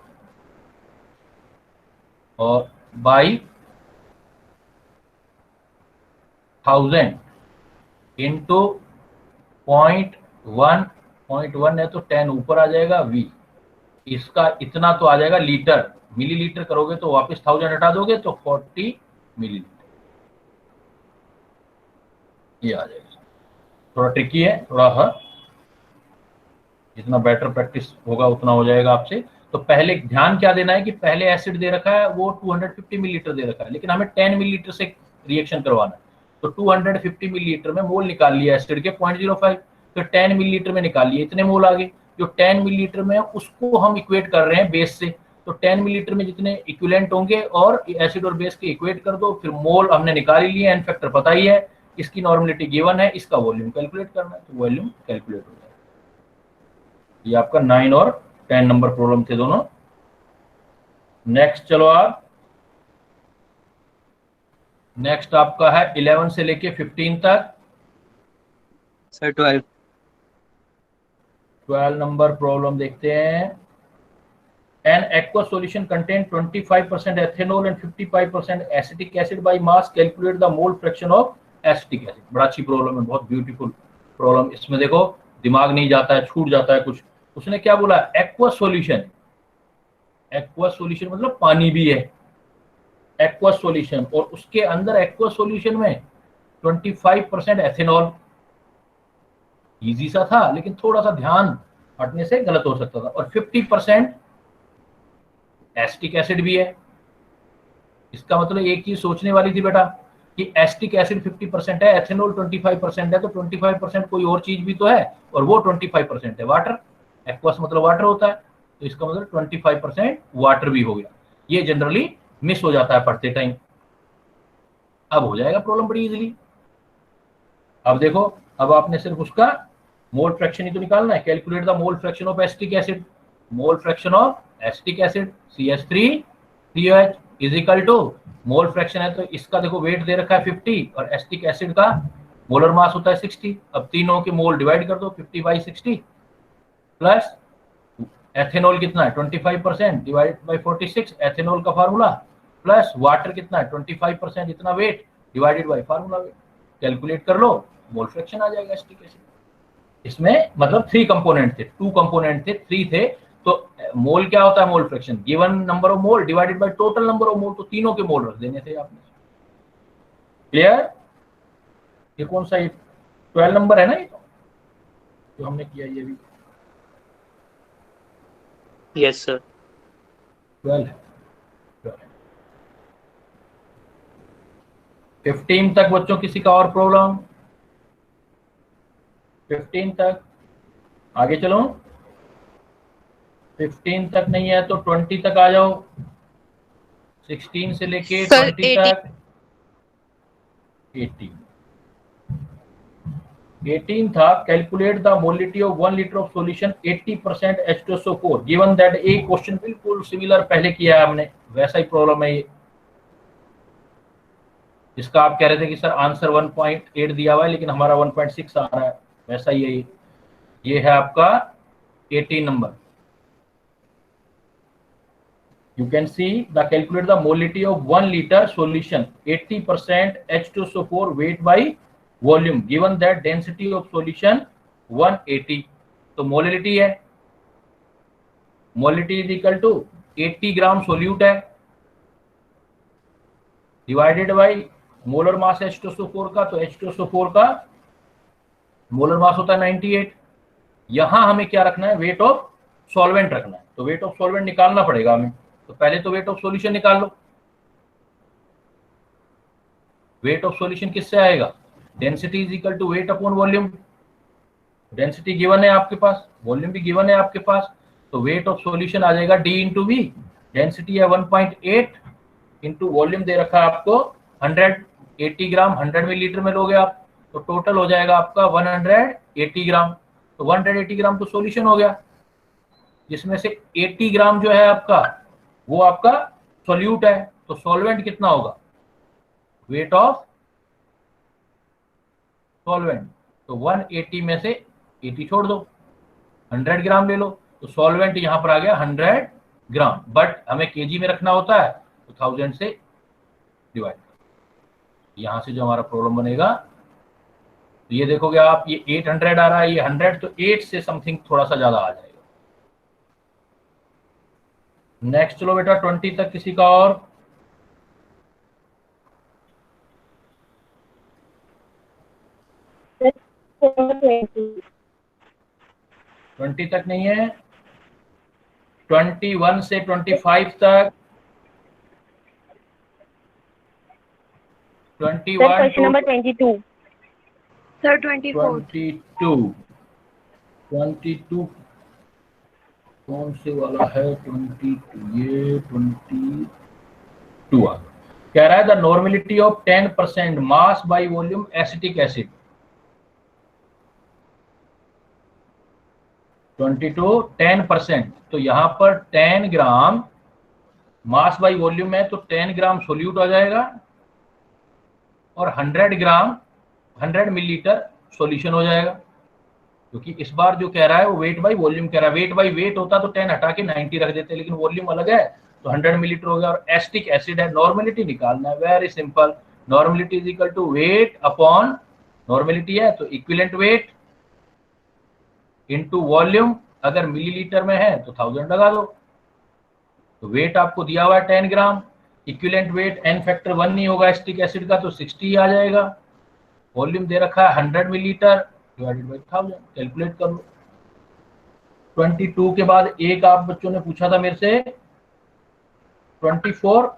और बाई 1000 इंटू 0.1 है तो 10 ऊपर आ जाएगा v, इसका इतना तो आ जाएगा लीटर, मिलीलीटर करोगे तो वापस 1000 हटा दोगे तो 40 मिलीलीटर ये आ जाएगा। थोड़ा ट्रिकी है, थोड़ा जितना बेटर प्रैक्टिस होगा उतना हो जाएगा आपसे। तो पहले ध्यान क्या देना है कि पहले एसिड दे रखा है वो 250 मिलीलीटर दे रखा है, लेकिन हमें 10 मिलीलीटर से रिएक्शन करवाना है, तो 250 मिलीलीटर में मोल निकाल लिया एसिड के 0.05, फिर 10 मिलीलीटर में निकाल लिए, इतने मोल आ गए। जो 10 मिलीलीटर में उसको हम इक्वेट कर रहे हैं बेस से, तो 10 मिलीलीटर में जितने इक्विवेलेंट होंगे और एसिड और बेस के इक्वेट कर दो, फिर मोल हमने निकाल ही लिए, एन फैक्टर पता ही है, इसकी नॉर्मलिटी गिवन है, इसका वॉल्यूम कैलकुलेट करना है, तो वॉल्यूम कैलकुलेट हो जाएगा। ये आपका 9 और 10 नंबर प्रॉब्लम थे दोनों। नेक्स्ट चलो आप, नेक्स्ट आपका है 11 से लेके 15 तक। सर 12 नंबर प्रॉब्लम देखते हैं। An aqueous solution contain 25% ethanol and 55% acetic acid by mass. Calculate the mole fraction of acetic acid. बड़ा अच्छी प्रॉब्लम है, बहुत ब्यूटीफुल प्रॉब्लम। इसमें देखो दिमाग नहीं जाता है, छूट जाता है कुछ। उसने क्या बोला, एक्वस सॉल्यूशन, एक्वस सॉल्यूशन मतलब पानी भी है, एक्वस सॉल्यूशन, और उसके अंदर एक्वस सॉल्यूशन में 25% एथेनॉल। इजी सा था लेकिन थोड़ा सा ध्यान हटने से गलत हो सकता था, और 50% एसिटिक एसिड भी है। इसका मतलब एक चीज सोचने वाली थी बेटा कि एसिटिक एसिड 50% है, एथेनॉल 25% है, तो 25% कोई और चीज भी तो है, और वो 25% है वाटर। एक्वस मतलब वाटर होता है, तो इसका मतलब 25% वाटर भी हो गया। ये जनरली मिस हो जाता है पढ़ते टाइम। अब हो जाएगा प्रॉब्लम बड़ी इजीली। अब देखो, अब आपने सिर्फ उसका मोल फ्रैक्शन ही तो निकालना है। Calculate the mole fraction of acetic acid. Mole fraction of acetic acid CH3COH is equal to, mole fraction है तो इसका देखो वेट दे रखा है 50 और एसिटिक एसिड का मोलर मास होता है 60। अब तीनों के मोल डिवाइड कर दो, 50/60 प्लस एथेनॉल कितना है 25% डिवाइड बाय 46, एथेनॉल का फार्मूला, प्लस वाटर कितना है 25%, इतना weight divided by formula wait. Calculate कर लो, मोल फ्रैक्शन आ जाएगा एसिटिक एसिड। इसमें मतलब 3 कंपोनेंट थे, 2 कंपोनेंट थे, 3 थे, तो मोल क्या होता है, mole fraction given number of mole divided by total number of मोल, तो तीनों के मोल रख देने थे आपने। क्लियर? ये कौन सा, ये 12 नंबर है ना, ये तो हमने किया ये भी। यस सर 12 है। 15 तक बच्चों किसी का और प्रॉब्लम? 15 तक आगे चलो। 15 तक नहीं है तो 20 तक आ जाओ। 16 से लेके 20 तक। 18 था, calculate the molality of 1 litre of solution 80% H2SO4 given that. एक क्वेश्चन बिल्कुल सिमिलर पहले किया है हमने, वैसा ही प्रॉब्लम है ये। इसका आप कह रहे थे कि सर आंसर 1.8 दिया हुआ है लेकिन हमारा 1.6 आ रहा है, वैसा ही है ये है आपका 18 number. You can see the calculate the molality of 1 liter solution 80% H2SO4 weight by volume given that density of solution 180। तो मोलिटी है, molality is equal to 80 gram solute है divided by molar mass H2SO4 का, तो H2SO4 का molar mass होता है 98। यहां हमें क्या रखना है, वेट ऑफ सॉल्वेंट रखना है, तो वेट ऑफ सॉल्वेंट निकालना पड़ेगा हमें। तो पहले तो वेट ऑफ सॉल्यूशन निकाल लो। वेट ऑफ सॉल्यूशन किससे आएगा, density is equal to weight upon volume. Density given है आपके पास, वॉल्यूम भी गिवन है आपके पास, तो वेट ऑफ सॉल्यूशन आ जाएगा D इंटू वी। डेंसिटी है 1.8 इंटू वॉल्यूम दे रखा है आपको 180 ग्राम, 100 मिलीलीटर में लोगे आप, तो टोटल हो जाएगा आपका 180 ग्राम। तो 180 ग्राम तो सॉल्यूशन हो गया, जिसमें से 80 ग्राम जो है आपका वो आपका सॉल्यूट है। तो सॉल्वेंट कितना होगा, वेट ऑफ सॉल्वेंट, तो 180 में से 80 छोड़ दो, 100 ग्राम ले लो, तो सॉल्वेंट यहां पर आ गया 100 ग्राम। बट हमें केजी में रखना होता है, तो 1000 से डिवाइड कर, यहाँ से जो हमारा प्रॉब्लम बनेगा तो ये देखोगे आप, ये 800 आ रहा है, ये 100, तो 8 से समथिंग थोड़ा सा ज्यादा आ जाएगा। नेक्स्ट चलो बेटा 20 तक किसी का और। ट्वेंटी तक नहीं है, 21 से 25 तक, 21 क्वेश्चन नंबर 22 सर 24 22 कौन से वाला है? 22, ये 22 आ गया। कह रहा है the normality of 10% mass by volume acetic acid. 22 10%, तो यहाँ पर 10 ग्राम मास बाय वॉल्यूम है, तो 10 ग्राम सोल्यूट आ जाएगा और 100 ग्राम 100 मिलीलीटर सॉल्यूशन हो जाएगा, क्योंकि इस बार जो कह रहा है वो वेट बाय वॉल्यूम कह रहा है। वेट बाय वेट होता तो 10 हटा के 90 रख देते, लेकिन वॉल्यूम अलग है तो 100 मिलीलीटर हो गया। और एसिटिक एसिड है, नॉर्मेलिटी निकालना है, very simple. Normality is equal to weight upon, normality है तो इक्विवेलेंट वेट इनटू वॉल्यूम, अगर मिलीलीटर में है तो 1000 लगा दो। तो वेट आपको दिया हुआ है 10 ग्राम, इक्विवेलेंट वेट n फैक्टर 1 नहीं होगा एसिटिक एसिड का, तो 60 आ जाएगा। वॉल्यूम दे रखा है 100 मिलीलीटर डिवाइडेड बाय 1000, कैलकुलेट कर लो। 22 के बाद एक आप बच्चों ने पूछा था मेरे से 24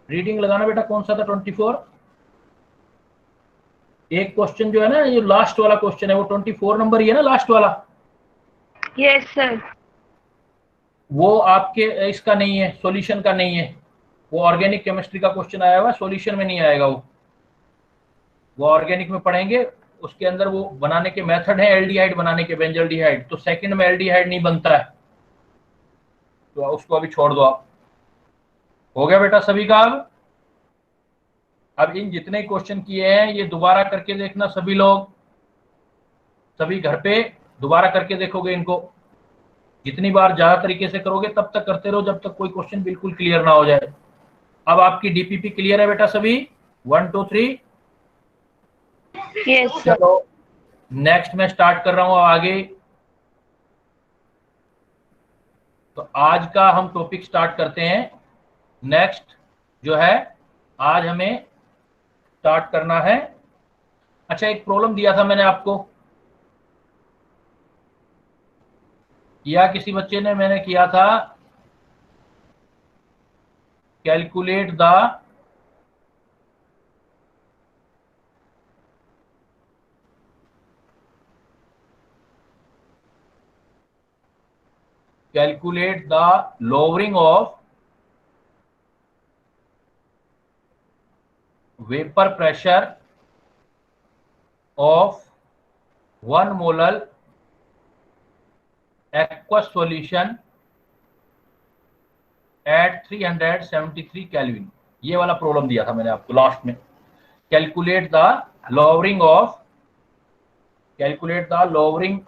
रीडिंग लगाना बेटा, कौन सा था 24? एक क्वेश्चन जो है ना, ये लास्ट वाला क्वेश्चन है, वो 24 नंबर ही है ना, लास्ट वाला। Yes sir. वो आपके इसका नहीं है, सॉल्यूशन का नहीं है, वो ऑर्गेनिक केमिस्ट्री का क्वेश्चन आया हुआ, सॉल्यूशन में नहीं आएगा। वो ऑर्गेनिक में पढ़ेंगे, उसके अंदर वो बनाने के मेथड है एल्डिहाइड बनाने के, बेंजल्डिहाइड, तो सेकंड में एल्डिहाइड नहीं बनता है, तो उसको अभी छोड़ दो आप। हो गया बेटा सभी का? अब इन जितने क्वेश्चन किए हैं ये दोबारा करके देखना सभी लोग, सभी घर पे दोबारा करके देखोगे इनको। जितनी बार ज्यादा तरीके से करोगे तब तक करते रहो जब तक कोई क्वेश्चन बिल्कुल क्लियर ना हो जाए। अब आपकी डीपीपी क्लियर है बेटा सभी? 1 2 3 यस सर। चलो नेक्स्ट मैं स्टार्ट कर रहा हूं आगे। तो आज का हम टॉपिक स्टार्ट करते हैं। नेक्स्ट जो है आज हमें स्टार्ट करना है, अच्छा एक प्रॉब्लम दिया था मैंने आपको, या किसी बच्चे ने, मैंने किया था calculate the lowering of vapor pressure of 1 molar aqueous solution at 373 kelvin. ये वाला प्रॉब्लम दिया था मैंने आपको लास्ट में। Calculate the lowering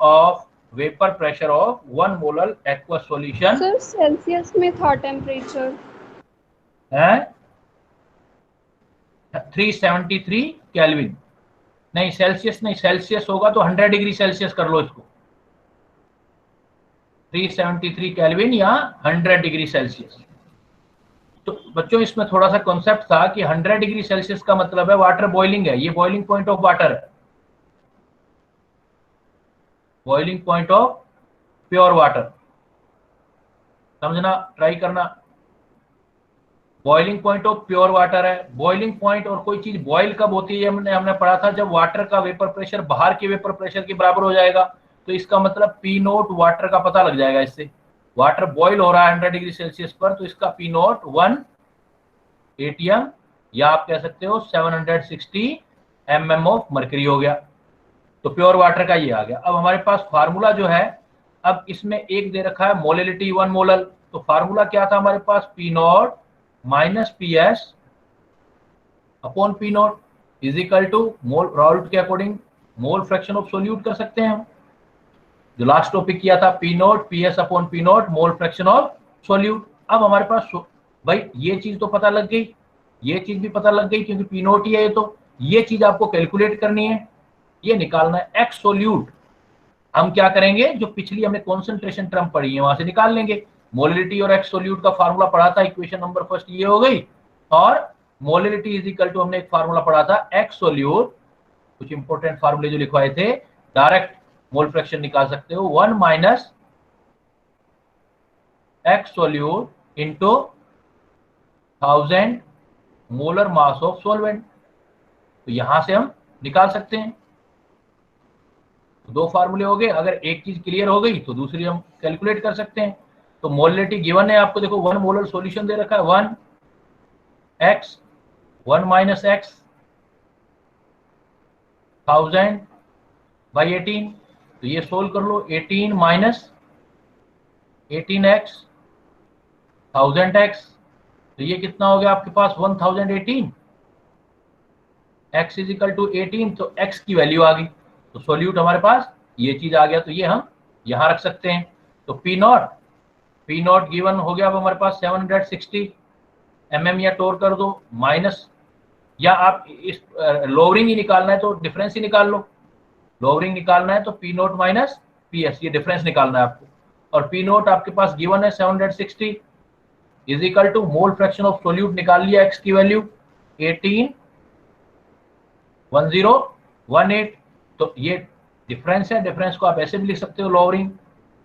of vapour pressure of 1 molar aqua solution. Sir Celsius में था टेम्परेचर है 373 केल्विन, नहीं सेल्सियस नहीं, सेल्सियस होगा तो 100 डिग्री सेल्सियस कर लो इसको, 373 केल्विन या 100 डिग्री सेल्सियस। तो बच्चों इसमें थोड़ा सा कॉन्सेप्ट था कि 100 डिग्री सेल्सियस का मतलब है वाटर बॉइलिंग है, ये बॉइलिंग पॉइंट ऑफ वाटर है, boiling point of pure water, समझना ट्राई करना। Boiling point of pure water है। बॉइलिंग पॉइंट और कोई चीज बॉइल कब होती है हमने पढ़ा था, जब वाटर का वेपर प्रेशर बाहर के वेपर प्रेशर के बराबर हो जाएगा, तो इसका मतलब पी नोट वाटर का पता लग जाएगा इससे। वाटर बॉइल हो रहा है 100 डिग्री सेल्सियस पर, तो इसका पी नोट 1 atm या आप कह सकते हो 760 mm ऑफ मर्करी हो गया। तो प्योर वाटर का ये आ गया। अब हमारे पास फार्मूला जो है, अब इसमें एक दे रखा है मोलिलिटी 1 मोलर, तो फार्मूला क्या था हमारे पास, P not minus P S upon P not is equal to mole, Raoult के according mole fraction of solute कर सकते हैं हम, जो लास्ट टॉपिक किया था, P not P S upon P not mole fraction of solute. अब हमारे पास भाई ये चीज तो पता लग गई, ये चीज भी पता लग गई क्योंकि पी नोट ही है ये, तो ये चीज आपको कैलकुलेट करनी है, ये निकालना है एक्स सोल्यूट। हम क्या करेंगे, जो पिछली हमने कॉन्सेंट्रेशन टर्म पढ़ी है वहां से निकाल लेंगे। मोलिलिटी और एक्स सोल्यूट का फार्मूला पढ़ा था, इक्वेशन नंबर फर्स्ट ये हो गई, और मोलिलिटी इज इक्वल टू हमने एक फार्मूला पढ़ा था एक्स सोल्यूट, कुछ इंपॉर्टेंट फार्मूले जो लिखवाए थे, डायरेक्ट मोल फ्रैक्शन निकाल सकते हो 1 minus x solute into 1000 molar mass of solvent. तो यहां से हम निकाल सकते हैं, दो फार्मूले हो गए। अगर एक चीज क्लियर हो गई तो दूसरी हम कैलकुलेट कर सकते हैं। तो मोलिलिटी गिवन है आपको, देखो 1 मोलर सॉल्यूशन दे रखा है, 1 एक्स 1 माइनस एक्स 1000 बाई 18, तो ये सोल्व कर लो, 18 माइनस 18x 1000x, तो ये कितना हो गया आपके पास 1018, x इज इक्वल टू 18, तो x की वैल्यू आ गई, तो सॉल्यूट हमारे पास ये चीज आ गया, तो ये हम यहां रख सकते हैं। तो पी नॉट गिवन हो गया अब हमारे पास 760 mm, या टोर कर दो माइनस, या आप इस लोअरिंग ही निकालना है तो डिफरेंस ही निकाल लो, लोअरिंग निकालना है तो P nought minus P S, ये डिफरेंस निकालना है आपको। और पी नोट आपके पास गिवन है 760 is equal to mole fraction of solute निकाल लिया, एक्स की वैल्यू 181018, तो ये डिफरेंस है, डिफरेंस को आप ऐसे भी लिख सकते हो, लोअरिंग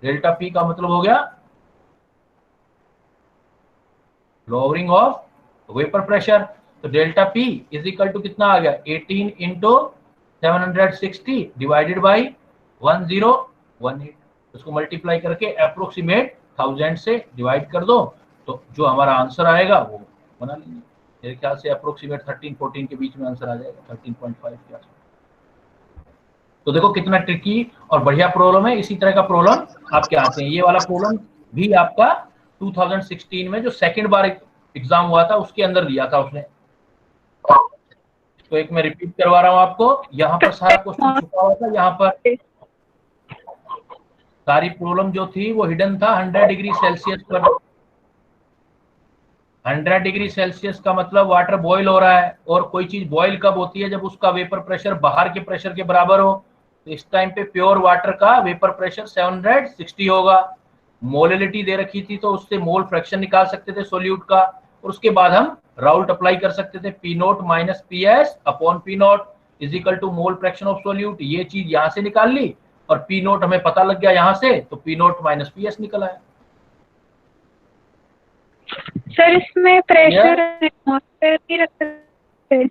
डेल्टा पी का मतलब हो गया लोअरिंग ऑफ वेपर प्रेशर। तो delta P is equal to कितना आ गया, 18 इंटू 760 डिवाइडेड बाई 1018, उसको मल्टीप्लाई करके अप्रोक्सीमेट 1000 से डिवाइड कर दो, तो जो हमारा आंसर आएगा वो बना लेंगे। मेरे ख्याल से अप्रोक्सीमेट 13-14 के बीच में आंसर आ जाएगा, 13.5 के आसपास। तो देखो कितना ट्रिकी और बढ़िया प्रॉब्लम है, इसी तरह का प्रॉब्लम आपके आते हैं। ये वाला प्रॉब्लम भी आपका 2016 में जो सेकंड बार एग्जाम हुआ था उसके अंदर दिया था उसने। तो एक मैं रिपीट करवा रहा हूं आपको, यहाँ पर सारा क्वेश्चन छुपा हुआ था, यहाँ पर सारी प्रॉब्लम जो थी वो हिडन था 100 डिग्री सेल्सियस पर। 100 डिग्री सेल्सियस का मतलब वाटर बॉईल हो रहा है, और कोई चीज बॉईल कब होती है, जब उसका वेपर प्रेशर बाहर के प्रेशर के बराबर हो। तो इस टाइम पे प्योर वाटर का वेपर प्रेशर 760 होगा, मोलिलिटी दे रखी थी तो उससे मोल फ्रैक्शन निकाल सकते थे सोल्यूट का, और उसके बाद हम राउल्ट अप्लाई कर सकते थे, P nought minus P S upon P nought is equal to mole fraction of solute. ये चीज यहां से निकाल ली और पी नोट हमें पता लग गया यहां से, तो P nought minus P S निकल आया। सर इसमें प्रेशर एटमॉस्फेयर भी रख सकते हैं?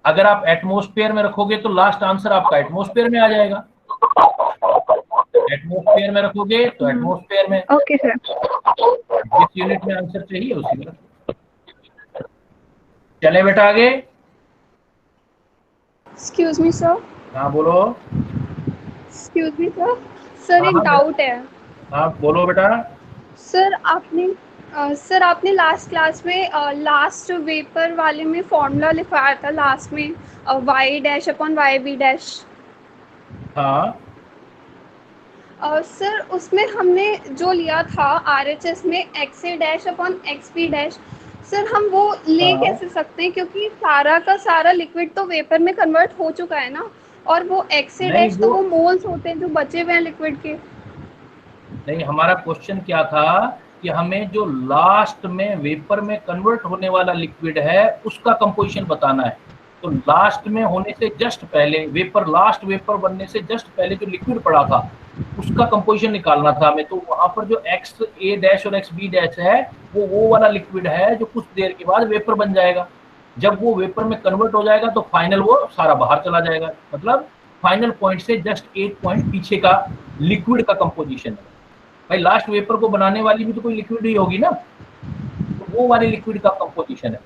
अगर आप एटमॉस्फेयर में रखोगे तो लास्ट आंसर आपका एटमॉस्फेयर में आ जाएगा, एटमॉस्फेयर में रखोगे तो एटमॉस्फेयर में। Okay sir. जिस यूनिट में आंसर चाहिए उसी में रखो। चले बेटा आगे। Excuse me sir. हाँ बोलो। एक्सक्यूज मी सर, सर एक हाँ, डाउट है। हाँ बोलो बेटा। सर आपने लास्ट क्लास में लास्ट वेपर वाले में फॉर्मूला लिखवाया था लास्ट में, Y dash upon Y B dash. हाँ सर उसमें हमने जो लिया था RHS में X A dash upon X B dash, sir हम वो ले हाँ। कैसे सकते हैं, क्योंकि सारा का सारा लिक्विड तो वेपर में कन्वर्ट हो चुका है ना, और वो एक्स ए नहीं, डैश तो वो मोल्स होते हैं जो बचे हुए हैं लिक्विड के। नहीं, हमारा क्वेश्चन क्या था कि हमें जो लास्ट में वेपर में कन्वर्ट होने वाला लिक्विड है उसका कंपोजिशन बताना है। तो लास्ट में होने से जस्ट पहले वेपर, लास्ट वेपर बनने से जस्ट पहले जो लिक्विड पड़ा था उसका कंपोजिशन निकालना था हमें। तो वहां पर जो एक्स ए डैश और एक्स बी डैश है वो वाला लिक्विड है जो कुछ देर के बाद वेपर बन जाएगा। जब वो वेपर में कन्वर्ट हो जाएगा तो फाइनल वो सारा बाहर चला जाएगा, मतलब फाइनल पॉइंट से जस्ट 8 पॉइंट पीछे का लिक्विड का कंपोजिशन है। भाई लास्ट वेपर को बनाने वाली भी तो कोई लिक्विड ही होगी ना, तो वो वाले लिक्विड का कंपोजिशन है।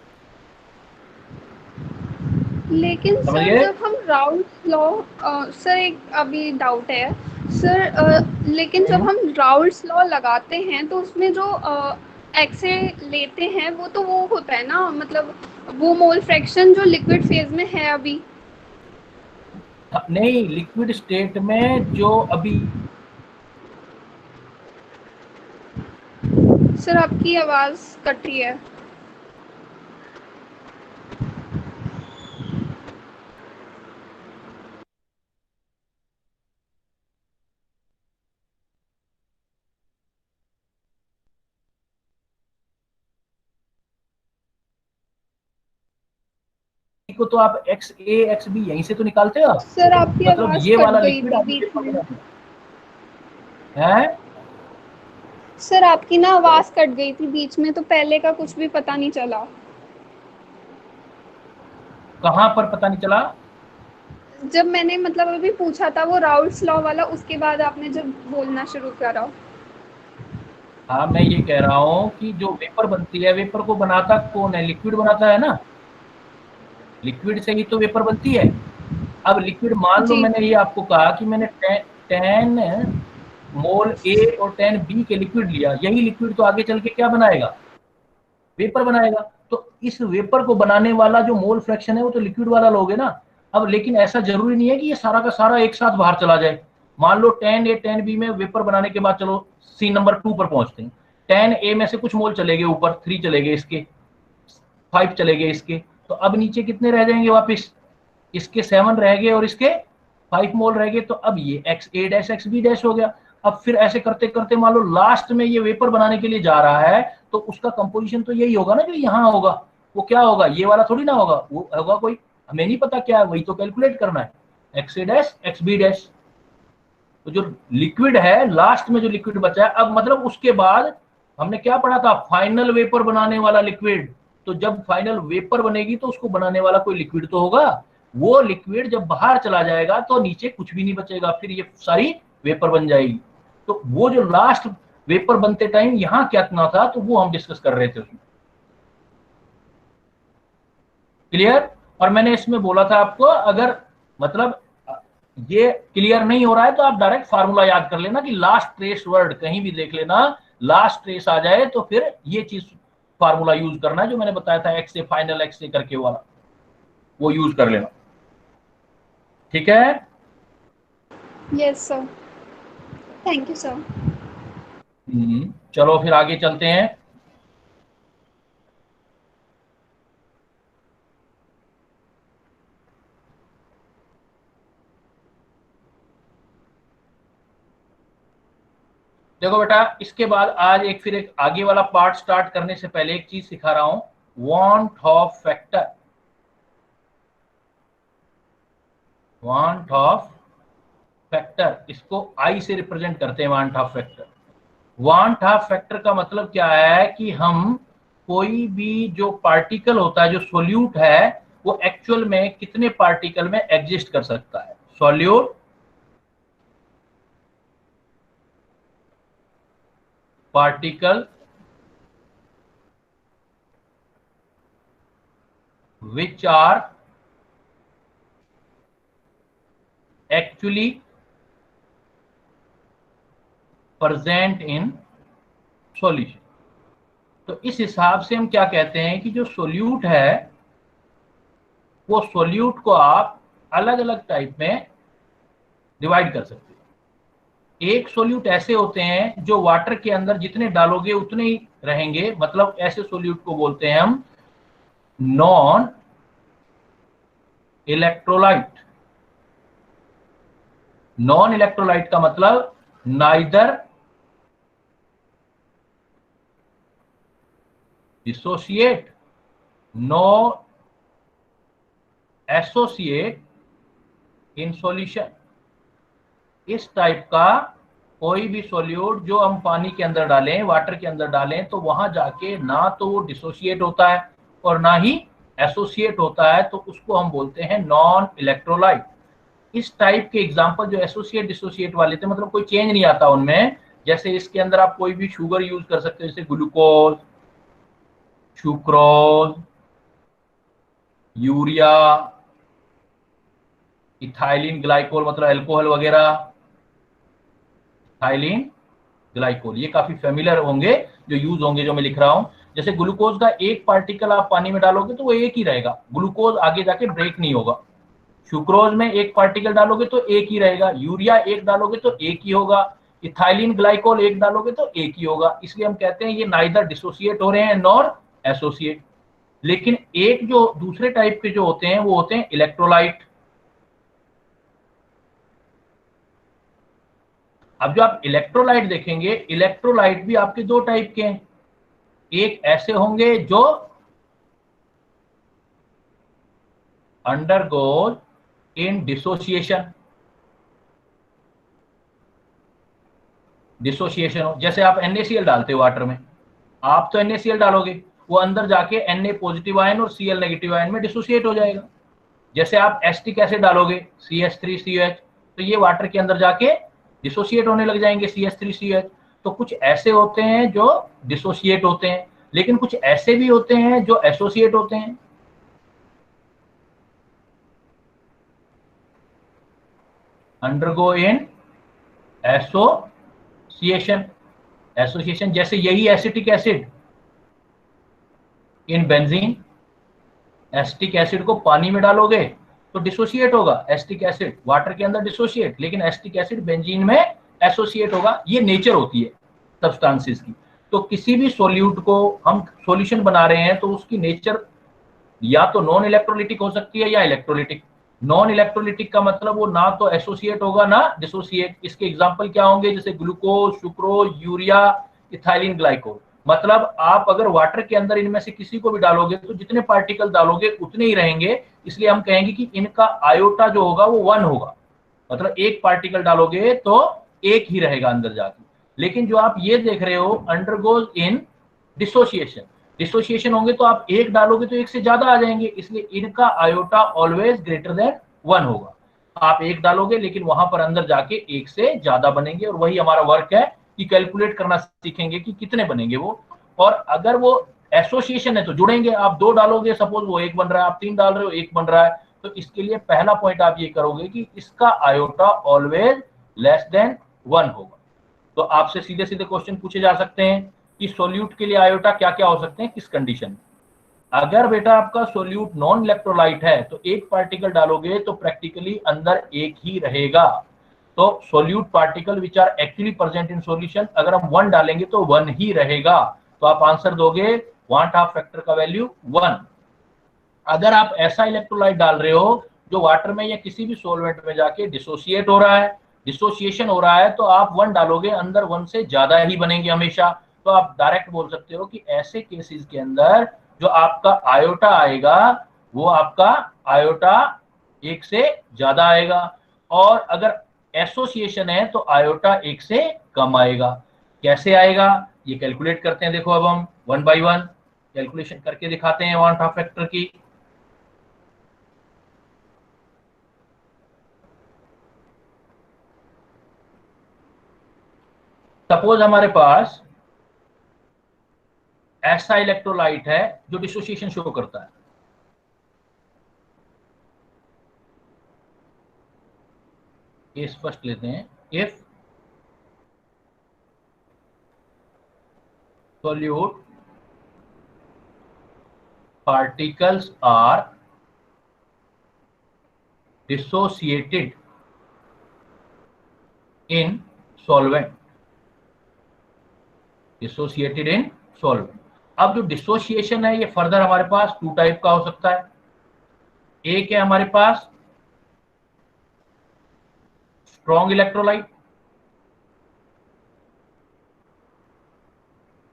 लेकिन सर जब हम राउल्ट लॉ, सर एक अभी डाउट है सर, लेकिन जब हम राउल्ट लॉ लगाते हैं तो उसमें जो एक्से लेते हैं वो तो वो होता है ना, मतलब वो मोल फ्रैक्शन जो लिक्विड फेज में है अभी। नहीं, लिक्विड स्टेट में जो अभी सर आपकी आवाज कट रही है। को तो आप एक्स ए एक्स बी यहीं से तो निकालते हो आप। सर आपकी मतलब आवाज ये कट वाला गई लिक्विड थी आपने बीच वेपर में। बना दिया है। सर आपकी ना आवाज कट गई थी बीच में, तो पहले का कुछ भी पता नहीं चला। कहाँ पर पता नहीं चला? जब मैंने मतलब अभी पूछा था वो राउल्ट्स लॉ वाला, उसके बाद आपने जब बोलना शुरू करा। हाँ, मैं ये कह रहा हूँ कि जो वेपर बनती है, वेपर को बनाता कौन है? लिक्विड बनाता है ना। लिक्विड से ही तो वेपर बनती है। अब लिक्विड, मान लो जी मैंने ये आपको कहा कि मैंने 10 मोल ए और 10 बी के लिक्विड लिया, यही लिक्विड तो आगे चल के क्या बनाएगा? वेपर बनाएगा। तो इस वेपर को बनाने वाला जो मोल फ्रैक्शन है वो तो लिक्विड वाला लोगे ना। अब लेकिन ऐसा जरूरी नहीं है कि ये सारा का सारा एक साथ बाहर चला जाए। मान लो 10 ए 10 बी में वेपर बनाने के बाद चलो सी नंबर 2 पर पहुंचते हैं। 10 ए में से कुछ मोल चले गए ऊपर, 3 चले गए इसके, 5 चले गए इसके, तो अब नीचे कितने रह जाएंगे वापिस? इसके 7 रह गए और इसके 5 मोल रह गए। तो अब ये x A dash x B dash हो गया। अब फिर ऐसे करते करते मान लो लास्ट में ये वेपर बनाने के लिए जा रहा है, तो उसका कंपोजिशन तो यही होगा ना जो यहाँ होगा। वो क्या होगा? ये वाला थोड़ी ना होगा, वो होगा कोई, हमें नहीं पता क्या है, वही तो कैलकुलेट करना है, x A dash x B dash. तो जो लिक्विड है, लास्ट में जो लिक्विड बचा है, अब मतलब उसके बाद हमने क्या पढ़ा था? फाइनल वेपर बनाने वाला लिक्विड। तो जब फाइनल वेपर बनेगी तो उसको बनाने वाला कोई लिक्विड तो होगा। वो लिक्विड जब बाहर चला जाएगा तो नीचे कुछ भी नहीं बचेगा, फिर ये सारी वेपर बन जाएगी। तो वो जो लास्ट वेपर बनते टाइम यहाँ क्या करना था, तो वो हम डिस्कस कर रहे थे उसमें। क्लियर? और मैंने इसमें बोला था आपको, अगर मतलब ये क्लियर नहीं हो रहा है तो आप डायरेक्ट फार्मूला याद कर लेना कि लास्ट ट्रेस वर्ड कहीं भी देख लेना, लास्ट ट्रेस आ जाए तो फिर ये चीज फार्मूला यूज करना है जो मैंने बताया था, एक्स से फाइनल एक्स से करके वाला, वो यूज कर लेना। ठीक है? Yes sir, thank you sir. चलो फिर आगे चलते हैं। देखो बेटा, इसके बाद आज एक फिर एक आगे वाला पार्ट स्टार्ट करने से पहले एक चीज सिखा रहा हूं, want Hoff factor. Want Hoff factor, इसको आई से रिप्रेजेंट करते हैं, want Hoff factor. Want half factor का मतलब क्या है कि हम कोई भी जो पार्टिकल होता है, जो सोल्यूट है, वो एक्चुअल में कितने पार्टिकल में एग्जिस्ट कर सकता है। Solute particle which are actually present in solution। तो इस हिसाब से हम क्या कहते हैं कि जो सोल्यूट है, वो सोल्यूट को आप अलग अलग टाइप में डिवाइड कर सकते हैं। एक सोल्यूट ऐसे होते हैं जो वाटर के अंदर जितने डालोगे उतने ही रहेंगे, मतलब ऐसे सोल्यूट को बोलते हैं हम नॉन इलेक्ट्रोलाइट। नॉन इलेक्ट्रोलाइट का मतलब neither dissociate no associate in solution. इस टाइप का कोई भी सॉल्यूट जो हम पानी के अंदर डालें, वाटर के अंदर डालें, तो वहां जाके ना तो वो डिसोसिएट होता है और ना ही एसोसिएट होता है, तो उसको हम बोलते हैं नॉन इलेक्ट्रोलाइट। इस टाइप के एग्जांपल जो एसोसिएट डिसोसिएट वाले थे, मतलब कोई चेंज नहीं आता उनमें। जैसे इसके अंदर आप कोई भी शुगर यूज कर सकते हो, जैसे glucose, sucrose, urea, ethylene glycol मतलब अल्कोहल वगैरह, इथाइलिन ग्लाइकोल, ये काफी फेमिलियर होंगे जो यूज होंगे, जो मैं लिख रहा हूं। जैसे ग्लूकोज का एक पार्टिकल आप पानी में डालोगे तो वो एक ही रहेगा, ग्लूकोज आगे जाके ब्रेक नहीं होगा। सुक्रोज में एक पार्टिकल डालोगे तो एक ही रहेगा, यूरिया एक डालोगे तो एक ही होगा, इथाइलिन ग्लाइकोल एक डालोगे तो एक ही होगा, इसलिए हम कहते हैं ये नाइदर डिसोसिएट हो रहे हैं नॉर एसोसिएट। लेकिन एक जो दूसरे टाइप के जो होते हैं वो होते हैं इलेक्ट्रोलाइट। अब जो आप इलेक्ट्रोलाइट देखेंगे, इलेक्ट्रोलाइट भी आपके दो टाइप के हैं। एक ऐसे होंगे जो अंडरगोज इन डिसोसिएशन, डिसोसिएशन हो, जैसे आप NaCl डालते हो वाटर में, आप तो NaCl डालोगे, वो अंदर जाके Na पॉजिटिव आयन और Cl नेगेटिव आयन में डिसोसिएट हो जाएगा। जैसे आप एसिटिक एसिड डालोगे CH3COH, तो ये वाटर के अंदर जाके डिसोसिएट होने लग जाएंगे CH3COH। तो कुछ ऐसे होते हैं जो डिसोसिएट होते हैं, लेकिन कुछ ऐसे भी होते हैं जो एसोसिएट होते हैं। अंडरगो इन एसोसिएशन, एसोसिएशन जैसे यही acetic acid in benzene, acetic acid को पानी में डालोगे तो डिसोसिएट होगा, एसिटिक एसिड वाटर के अंदर डिसोसिएट, लेकिन एसिटिक एसिड बेंजीन में एसोसिएट होगा। ये नेचर होती है सब्सटेंसेस की। तो किसी भी सॉल्यूट को हम सॉल्यूशन बना रहे हैं तो उसकी नेचर या तो नॉन इलेक्ट्रोलिटिक हो सकती है या इलेक्ट्रोलिटिक। नॉन इलेक्ट्रोलिटिक का मतलब वो ना तो एसोसिएट होगा ना डिसोसिएट। इसके एग्जांपल क्या होंगे, जैसे glucose, sucrose, urea, ethylene glycol. मतलब आप अगर वाटर के अंदर इनमें से किसी को भी डालोगे तो जितने पार्टिकल डालोगे उतने ही रहेंगे, इसलिए हम कहेंगे कि इनका आयोटा जो होगा वो 1 होगा। मतलब एक पार्टिकल डालोगे तो एक ही रहेगा अंदर जाके। लेकिन जो आप ये देख रहे हो अंडरगोज इन डिसोसिएशन, डिसोसिएशन होंगे तो आप एक डालोगे तो एक से ज्यादा आ जाएंगे, इसलिए इनका आयोटा ऑलवेज ग्रेटर देन 1 होगा। आप एक डालोगे लेकिन वहां पर अंदर जाके एक से ज्यादा बनेंगे, और वही हमारा वर्क है कि कैलकुलेट करना सीखेंगे कि कितने बनेंगे वो। और अगर वो एसोसिएशन है तो जुड़ेंगे, आप 2 डालोगे सपोज वो 1 बन रहा है, आप 3 डाल रहे हो 1 बन रहा है, तो इसके लिए पहला पॉइंट आप ये करोगे कि इसका आयोटा ऑलवेज लेस देन 1 होगा। तो आपसे सीधे सीधे क्वेश्चन पूछे जा सकते हैं कि सोल्यूट के लिए आयोटा क्या क्या हो सकते हैं किस कंडीशन में। अगर बेटा आपका सोल्यूट नॉन इलेक्ट्रोलाइट है तो एक पार्टिकल डालोगे तो प्रैक्टिकली अंदर एक ही रहेगा। तो solute particle which are actually present in solution, अगर हम 1 डालेंगे तो 1 ही रहेगा। तो आप आंसर दोगे वांट हाफ फैक्टर का वैल्यू 1। अगर आप ऐसा इलेक्ट्रोलाइट डाल रहे हो जो वाटर में या किसी भी सॉल्वेंट में जाके डिसोसिएट हो रहा है, डिसोसिएशन हो रहा है, तो आप 1 डालोगे अंदर 1 से ज्यादा ही बनेंगे हमेशा। तो आप डायरेक्ट बोल सकते हो कि ऐसे केसेस के अंदर जो आपका आयोटा आएगा वो आपका आयोटा 1 से ज्यादा आएगा, और अगर एसोसिएशन है तो आयोटा 1 से कम आएगा। कैसे आएगा ये कैलकुलेट करते हैं। देखो अब हम 1 by 1 कैलकुलेशन करके दिखाते हैं वांट हाफ फैक्टर की। सपोज हमारे पास ऐसा इलेक्ट्रोलाइट है जो डिसोसिएशन शो करता है। ये स्पष्ट लेते हैं, if solute particles are dissociated in solvent, dissociated in solvent। अब जो डिसोसिएशन है ये फर्दर हमारे पास 2 टाइप का हो सकता है। एक है हमारे पास स्ट्रॉन्ग इलेक्ट्रोलाइट,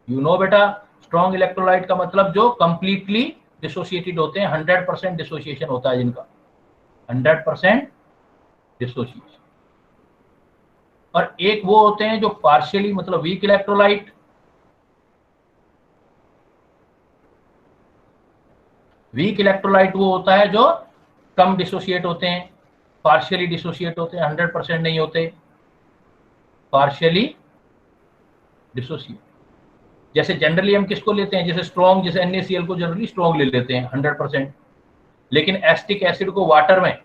यू नो बेटा स्ट्रॉन्ग इलेक्ट्रोलाइट का मतलब जो कंप्लीटली डिसोसिएटेड होते हैं, 100% डिसोसिएशन होता है जिनका, 100% डिसोसिएशन। और एक वो होते हैं जो पार्शियली मतलब वीक इलेक्ट्रोलाइट। वीक इलेक्ट्रोलाइट वो होता है जो कम डिसोसिएट होते हैं, पार्शियली डिसोसिएट होते हैं, 100% नहीं होते, पार्शियली डिसोसिएट। जैसे जनरली हम किसको लेते हैं, जैसे स्ट्रॉन्ग, जैसे NaCl को जनरली स्ट्रॉन्ग ले लेते हैं 100%, लेकिन एसिटिक एसिड को वाटर में,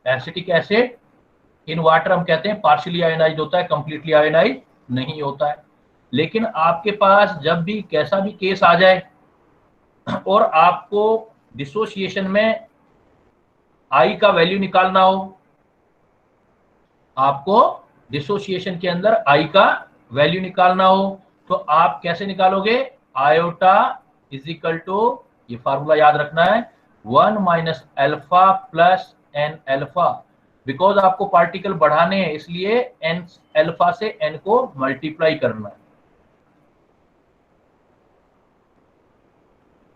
एसिटिक एसिड इन वाटर हम कहते हैं पार्शियली आयोनाइज्ड होता है, कंप्लीटली आयोनाइज्ड नहीं होता है। लेकिन आपके पास जब भी कैसा भी केस आ जाए और आपको डिसोसिएशन में आई का वैल्यू निकालना हो, आपको डिसोसिएशन के अंदर आई का वैल्यू निकालना हो तो आप कैसे निकालोगे? आयोटा इज इक्वल टू, ये फार्मूला याद रखना है, 1 minus alpha plus n alpha. Because आपको पार्टिकल बढ़ाने हैं इसलिए एन अल्फा से एन को मल्टीप्लाई करना है।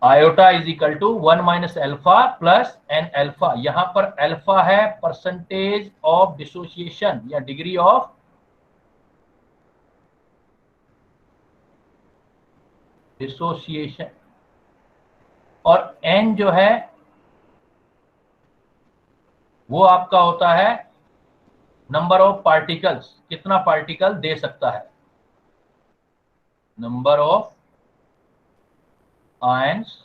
Iota is equal to 1 minus alpha plus n alpha. यहां पर अल्फा है परसेंटेज ऑफ डिसोसिएशन या डिग्री ऑफ डिसोसिएशन, और एन जो है वो आपका होता है नंबर ऑफ पार्टिकल्स, कितना पार्टिकल दे सकता है, number of ions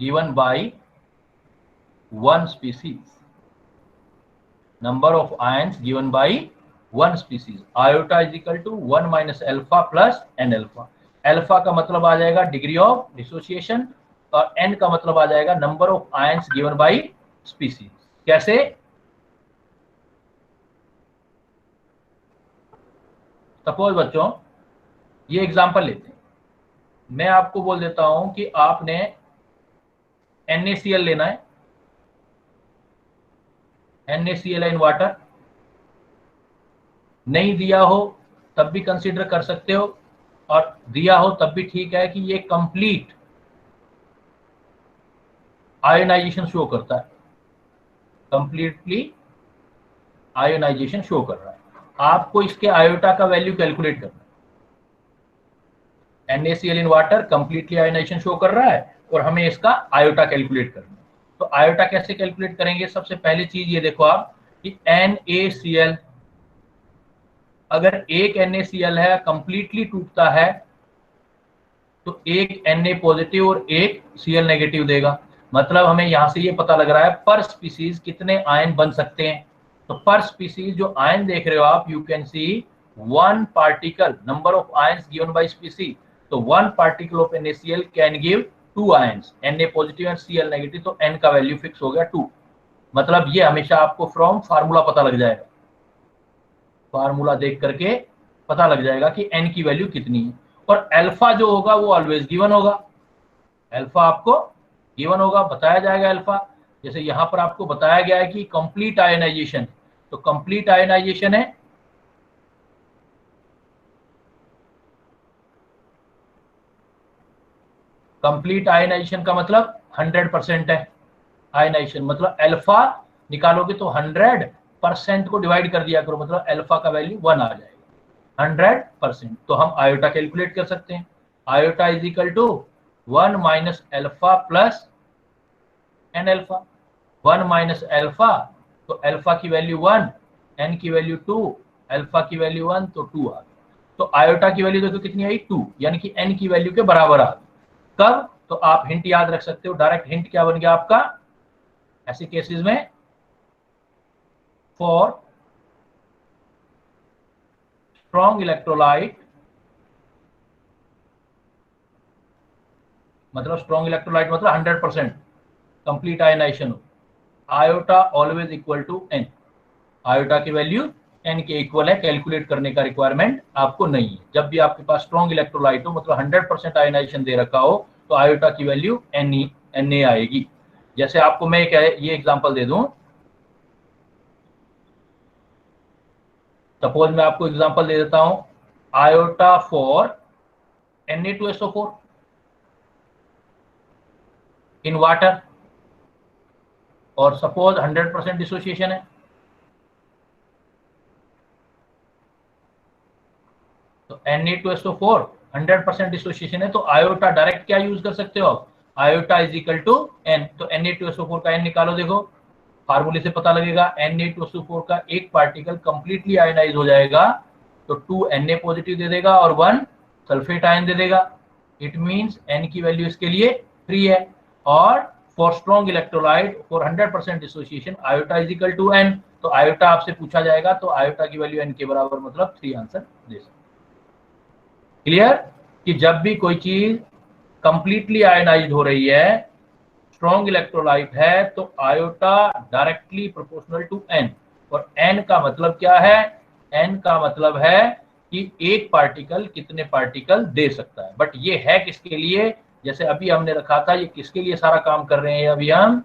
given by one species, number of ions given by one species. Iota is equal to 1 minus alpha plus n alpha. Alpha का मतलब आ जाएगा डिग्री ऑफ डिसोसिएशन और n का मतलब आ जाएगा number of ions given by species. कैसे? सपोज बच्चों ये एग्जांपल लेते हैं, मैं आपको बोल देता हूं कि आपने NaCl लेना है, NaCl इन वाटर, नहीं दिया हो तब भी कंसीडर कर सकते हो और दिया हो तब भी ठीक है कि ये कंप्लीट आयोनाइजेशन शो करता है, कंप्लीटली आयोनाइजेशन शो कर रहा है। आपको इसके आयोटा का वैल्यू कैलकुलेट करना है। NaCl in water completely ionization show कर रहा है और हमें इसका आयोटा कैलकुलेट करना है। तो आयोटा कैसे कैलकुलेट करेंगे? सबसे पहली चीज ये देखो आप कि NaCl, अगर एक NaCl है कंप्लीटली टूटता है तो एक Na पॉजिटिव और एक Cl नेगेटिव देगा। मतलब हमें यहां से ये पता लग रहा है पर स्पीसीज कितने आयन बन सकते हैं। तो पर स्पीसीज जो आयन देख रहे हो आप, you can see one particle, number of ions given by species. तो one particle of NaCl can give 2 ions, Na positive and Cl negative, तो N का वैल्यू फिक्स हो गया 2। मतलब ये हमेशा आपको फ्रॉम फार्मूला पता लग जाएगा, फार्मूला देख करके पता लग जाएगा कि N की वैल्यू कितनी है। और अल्फा जो होगा वो ऑलवेज गिवन होगा, अल्फा आपको गिवन होगा, बताया जाएगा अल्फा। जैसे यहां पर आपको बताया गया है कि कंप्लीट आयनाइजेशन, तो कंप्लीट आयनाइजेशन है कंप्लीट आयनाइजेशन का मतलब 100% है आयनाइजेशन, मतलब अल्फा निकालोगे तो 100% को डिवाइड कर दिया करो, मतलब अल्फा का वैल्यू 1 आ जाएगा 100%। तो हम आयोटा कैलकुलेट कर सकते हैं। Iota is equal to 1 minus alpha plus n alpha. 1 minus alpha, तो अल्फा की वैल्यू 1, एन की वैल्यू 2, अल्फा की वैल्यू 1, तो 2 आ गया। तो आयोटा की वैल्यू देखो कितनी आई, 2, यानी कि एन की वैल्यू के बराबर आ गई। कब? तो आप हिंट याद रख सकते हो, डायरेक्ट हिंट क्या बन गया आपका ऐसे केसेस में, फॉर स्ट्रॉन्ग इलेक्ट्रोलाइट, मतलब स्ट्रॉन्ग इलेक्ट्रोलाइट मतलब 100% कंप्लीट आयनाइजेशन हो, iota always equal to n. Iota की वैल्यू एन के इक्वल है, कैलकुलेट करने का रिक्वायरमेंट आपको नहीं है। जब भी आपके पास स्ट्रॉन्ग इलेक्ट्रोलाइट हो, मतलब 100% आयनाइजेशन दे रखा हो, तो आयोटा की वैल्यू Na आएगी। जैसे आपको मैं ये एग्जांपल दे दूं, सपोज मैं आपको एग्जांपल दे देता हूं, iota for Na2SO4 in water, और सपोज 100% डिसोसिएशन है, तो Na2SO4 100% डिसोसिएशन है, तो आयोटा डायरेक्ट क्या यूज कर सकते हो आप, iota is equal to n. तो Na2SO4 का एन निकालो, देखो फार्मूले से पता लगेगा। Na2SO4 का एक पार्टिकल कंप्लीटली आयनाइज हो जाएगा तो 2 Na पॉजिटिव दे देगा और 1 सल्फेट आयन दे देगा। इट मींस N की वैल्यू इसके लिए 3 है। और for strong electrolyte for 100% dissociation iota is equal to N। तो आयोटा आपसे पूछा जाएगा तो आयोटा की वैल्यू N के बराबर, मतलब 3 आंसर दे सकते। क्लियर कि जब भी कोई चीज कंप्लीटली आयनाइज्ड हो रही है, स्ट्रॉन्ग इलेक्ट्रोलाइट है, तो iota directly proportional to N। और n का मतलब क्या है, n का मतलब है कि एक पार्टिकल कितने पार्टिकल दे सकता है। बट ये है किसके लिए, जैसे अभी हमने रखा था, ये किसके लिए सारा काम कर रहे हैं अभी हम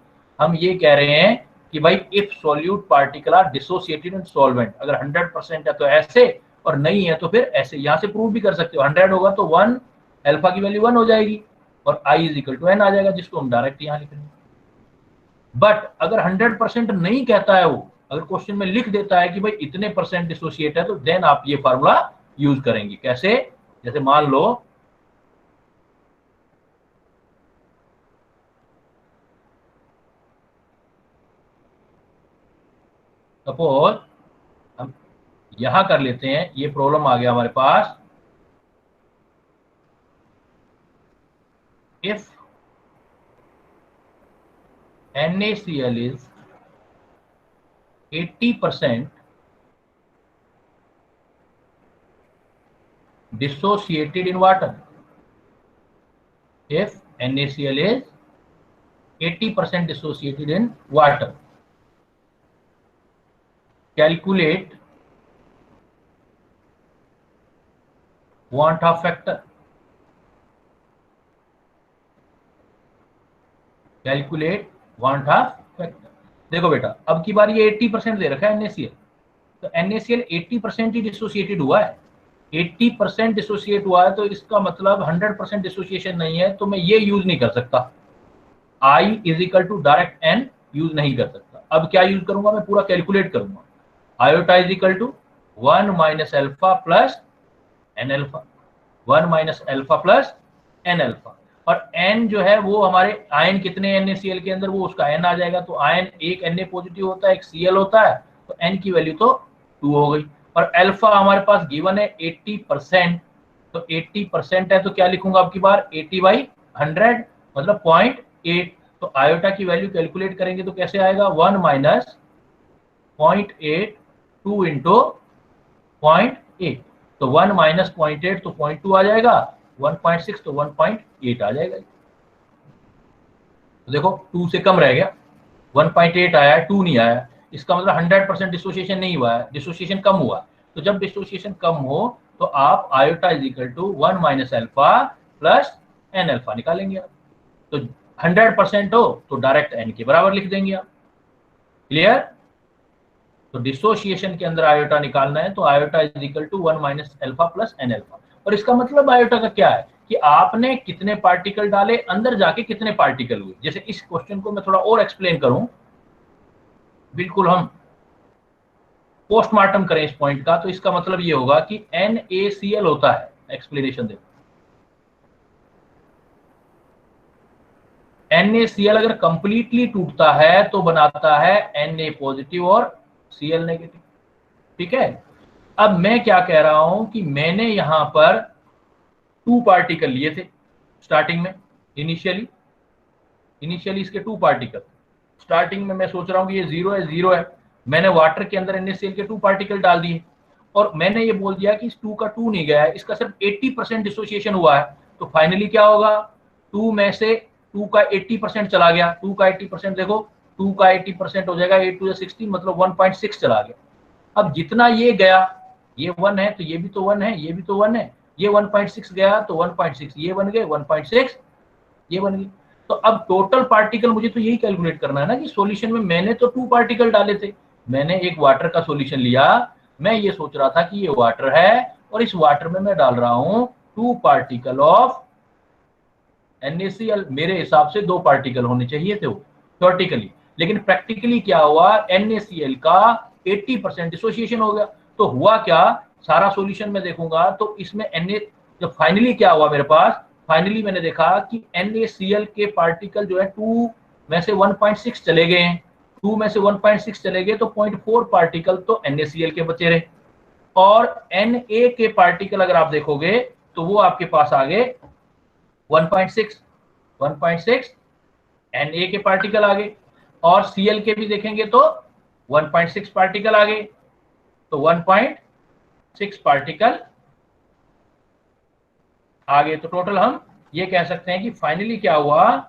ये कह रहे हैं कि भाई if solute particle are dissociated in solvent, अगर 100% है तो ऐसे, और नहीं है तो फिर ऐसे। यहां से प्रूव भी कर सकते हो, 100 होगा तो 1 अल्फा की वैल्यू 1 हो जाएगी और I is equal to n आ जाएगा, जिसको हम डायरेक्ट यहाँ लिख रहे हैं। बट अगर 100% नहीं कहता है वो, अगर क्वेश्चन में लिख देता है कि भाई इतने परसेंट डिसोसिएट है, तो देन आप ये फार्मूला यूज करेंगे। कैसे, जैसे मान लो सपोज हम यहां कर लेते हैं, ये प्रॉब्लम आ गया हमारे पास, if NaCl is 80% dissociated in water, if NaCl is 80% dissociated in water, calculate want half factor, calculate want half factor. देखो बेटा, अब की बार ये 80% दे रखा है NaCl, तो NaCl 80% ही डिसोसिएटेड हुआ है, 80% डिसोसिएट हुआ है, तो इसका मतलब 100% डिसोसिएशन नहीं है, तो मैं ये यूज नहीं कर सकता, I is equal to direct n use नहीं कर सकता। अब क्या यूज करूंगा, मैं पूरा कैलकुलेट करूंगा, iota is equal to 1 minus alpha plus n alpha, 1 minus alpha plus n alpha, और n जो है वो हमारे आयन कितने NaCl के अंदर, वो उसका n आ जाएगा। तो आयन एक Na पॉजिटिव होता है, एक Cl होता है, तो n की वैल्यू तो 2 हो गई। और अल्फा हमारे पास गिवन है 80%, तो 80% है तो क्या लिखूंगा अब की बार, 80/100 मतलब 0.8। तो आयोटा की वैल्यू कैलकुलेट करेंगे तो कैसे आएगा, 1 माइनस 0.8 2 इंटू 0.8, तो 1 माइनस 0.8 तो 0.2 आ जाएगा, 1.6 तो 1.8 आ जाएगा। तो देखो 2 से कम रह गया, 1.8 आया है, 2 नहीं आया, इसका मतलब 100% डिसोसिएशन नहीं हुआ है, डिसोसिएशन कम हुआ। तो जब डिसोसिएशन कम हो तो आप iota is equal to 1 minus alpha plus n alpha निकालेंगे आप। तो 100% हो तो डायरेक्ट एन के बराबर लिख देंगे आप। क्लियर? तो डिसोसिएशन के अंदर आयोटा निकालना है, तो iota is equal to 1 minus alpha plus n alpha. और इसका मतलब आयोटा का क्या है कि आपने कितने पार्टिकल डाले, अंदर जाके कितने पार्टिकल हुए। जैसे इस क्वेश्चन को मैं थोड़ा और एक्सप्लेन करूं, बिल्कुल हम पोस्टमार्टम करें इस पॉइंट का, तो इसका मतलब ये होगा कि NaCl होता है, एक्सप्लेनेशन देखो, NaCl अगर कंप्लीटली टूटता है तो बनाता है Na पॉजिटिव और Cl नेगेटिव। ठीक है, अब मैं क्या कह रहा हूं कि मैंने यहां पर 2 पार्टिकल लिए थे स्टार्टिंग में, इनिशियली इसके 2 पार्टिकल। स्टार्टिंग में मैं सोच रहा हूं कि ये 0 है, 0 है, मैंने वाटर के अंदर NaCl के 2 पार्टिकल डाल दिए और मैंने ये बोल दिया कि इस 2 का 2 नहीं गया है, इसका सिर्फ 80% डिसोसिएशन हुआ है। तो फाइनली क्या होगा, 2 में से 2 का 80% चला गया, 2 का 80% देखो, 2 का 80% हो जाएगा 8 to the 16 मतलब 1.6 चला गया। अब जितना ये गया, ये 1 है तो ये भी तो 1 है, ये भी तो 1 है, ये 1.6 गया तो 1.6 ये बन गए, 1.6 ये बन गई। तो अब टोटल पार्टिकल मुझे तो यही कैलकुलेट करना है ना कि सॉल्यूशन में मैंने तो 2 पार्टिकल डाले थे, मैंने एक वाटर का सॉल्यूशन लिया, मैं ये सोच रहा था कि ये वाटर है और इस वाटर में मैं डाल रहा हूं 2 पार्टिकल ऑफ NaCl। मेरे हिसाब से 2 पार्टिकल होने चाहिए थे वो थ्योरेटिकली, लेकिन प्रैक्टिकली क्या हुआ, NaCl का 80% डिसोसिएशन हो गया। तो हुआ क्या, सारा सॉल्यूशन में देखूंगा तो इसमें जब फाइनली क्या हुआ मेरे पास, फाइनली मैंने देखा कि NaCl के पार्टिकल जो है 2 में से 1.6 चले गए हैं, 2 में से 1.6 चले गए तो 0.4 पार्टिकल तो NaCl के बचे रहे, और Na के पार्टिकल अगर आप देखोगे तो वो आपके पास आ गए 1.6 Na के पार्टिकल आ गए, और Cl के भी देखेंगे तो 1.6 पार्टिकल आ गए, तो 1.6 पार्टिकल आ गए। तो टोटल हम ये कह सकते हैं कि फाइनली क्या हुआ,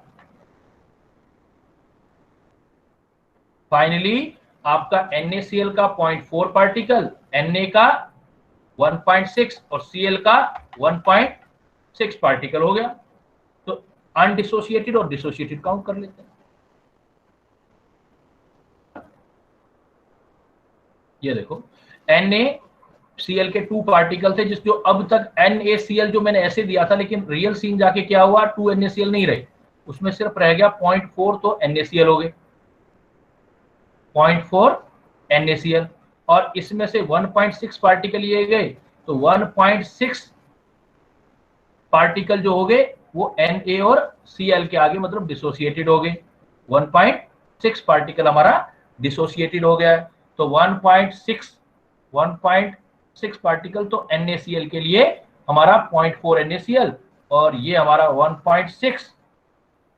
फाइनली आपका NaCl का 0.4 पार्टिकल, Na का 1.6 और Cl का 1.6 पार्टिकल हो गया। तो अनडिसोसिएटेड और डिसोसिएटेड काउंट कर लेते हैं। ये देखो NaCl के 2 पार्टिकल थे, जिसको अब तक NaCl जो मैंने ऐसे दिया था, लेकिन रियल सीन जाके क्या हुआ, 2 NaCl नहीं रहे, उसमें सिर्फ रह गया 0.4, तो NaCl हो गए 0.4 NaCl, और इसमें से 1.6 पार्टिकल लिए गए, तो 1.6 पार्टिकल जो हो गए वो Na और Cl के आगे मतलब डिसोसिएटेड हो गए। 1.6 पार्टिकल हमारा डिसोसिएटेड हो गया है, तो 1.6 पार्टिकल तो NaCl के लिए हमारा 0.4 NaCl, और ये हमारा 1.6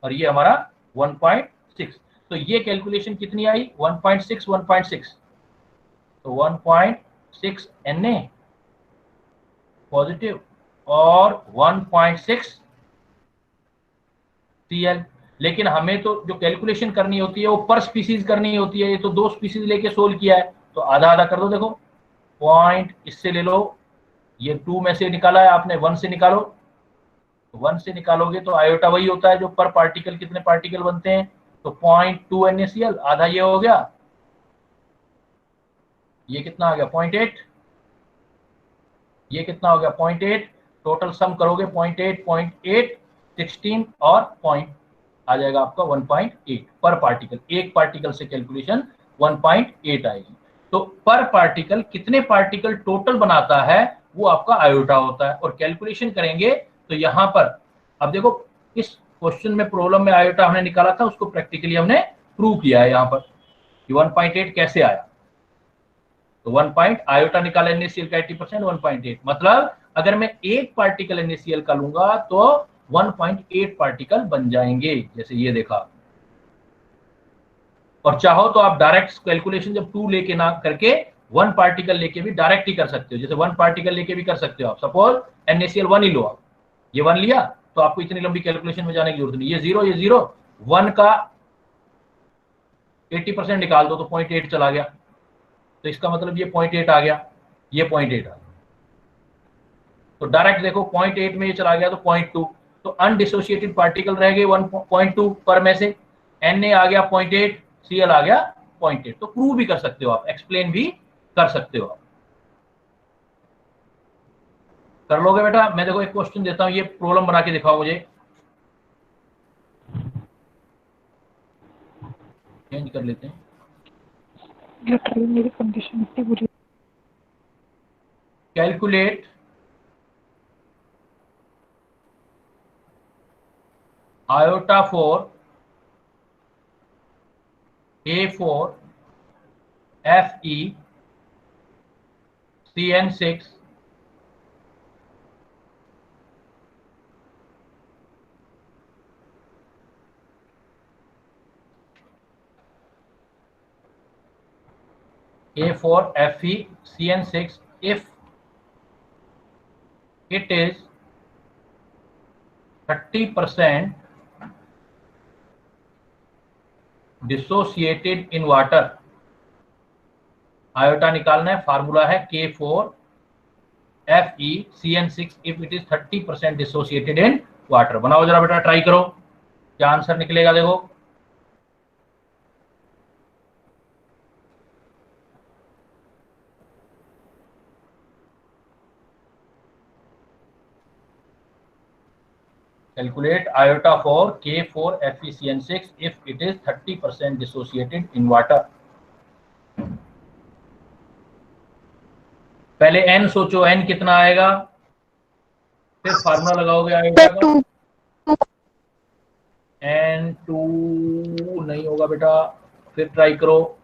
और ये हमारा 1.6। तो ये कैलकुलेशन कितनी आई, 1.6 1.6, तो 1.6 Na पॉजिटिव और 1.6 Cl। लेकिन हमें तो जो कैलकुलेशन करनी होती है वो पर स्पीसीज करनी होती है, ये तो 2 स्पीसीज लेके सोल्व किया है, तो आधा आधा कर दो। देखो पॉइंट इससे ले लो, ये 2 में से निकाला है आपने, 1 से निकालो, 1 से निकालोगे तो आयोटा वही होता है जो पर पार्टिकल कितने पार्टिकल बनते हैं, तो 0.2 NaCl, आधा ये हो गया, ये कितना आ गया 0.8, ये कितना हो गया 0.8, टोटल सम करोगे 0.8 0.8 16 और पॉइंट आ जाएगा आपका 1.8 पर पार्टिकल। एक पार्टिकल से कैलकुलेशन 1.8 आएगी। तो पर पार्टिकल कितने पार्टिकल टोटल बनाता है वो आपका आयोटा होता है, और कैलकुलेशन करेंगे तो यहाँ पर अब देखो इस क्वेश्चन में प्रॉब्लम में आयोटा हमने निकाला था, उसको प्रैक्टिकली हमने प्रूव किया है यहाँ पर कि 1.8 कैसे आया। तो 1 पॉइंट आयोटा निकाला NaCl का 80%, 1.8 मतलब अगर मैं एक पार्टिकल NaCl का लूंगा तो 1.8 पार्टिकल बन जाएंगे, जैसे ये देखा। और चाहो तो आप डायरेक्ट कैलकुलेशन जब 2 लेके ना करके 1 पार्टिकल लेके भी डायरेक्ट ही कर सकते हो, जैसे 1 पार्टिकल लेके भी कर सकते हो आप। सपोज NaCl 1 ही लो आप, ये 1 लिया तो आपको इतनी लंबी कैलकुलेशन में जाने की जरूरत नहीं, ये 0 ये 0, 1 का 80% निकाल दो तो 0.8 चला गया, तो इसका मतलब ये 0.8 आ गया, ये 0.8 आ गया। तो डायरेक्ट देखो 0.8 में ये चला गया तो 0.2, तो अनडिसोसिएटेड पार्टिकल रह गए 1.2 पर में से, Na आ गया 0.8, Cl आ गया 0.8। तो प्रूव भी कर सकते हो आप, एक्सप्लेन भी कर सकते हो आप। कर लोगे बेटा? मैं देखो एक क्वेश्चन देता हूं, ये प्रॉब्लम बना के दिखाओ मुझे, चेंज कर लेते हैं। मेरी कंडीशन इतनी बुरी। Calculate iota for A4 Fe CN6 A4 Fe CN6 if it is 30% dissociated in water। Iota निकालना है, फार्मूला है K4 Fe CN6 if it is 30% dissociated in water। बनाओ जरा बेटा, ट्राई करो क्या आंसर निकलेगा। देखो calculate iota for K4 FeCN6 if it is 30% dissociated in water। पहले n सोचो, n कितना आएगा, फिर फार्मूला लगाओगे आयोटा का। N2 नहीं होगा बेटा, फिर ट्राई करो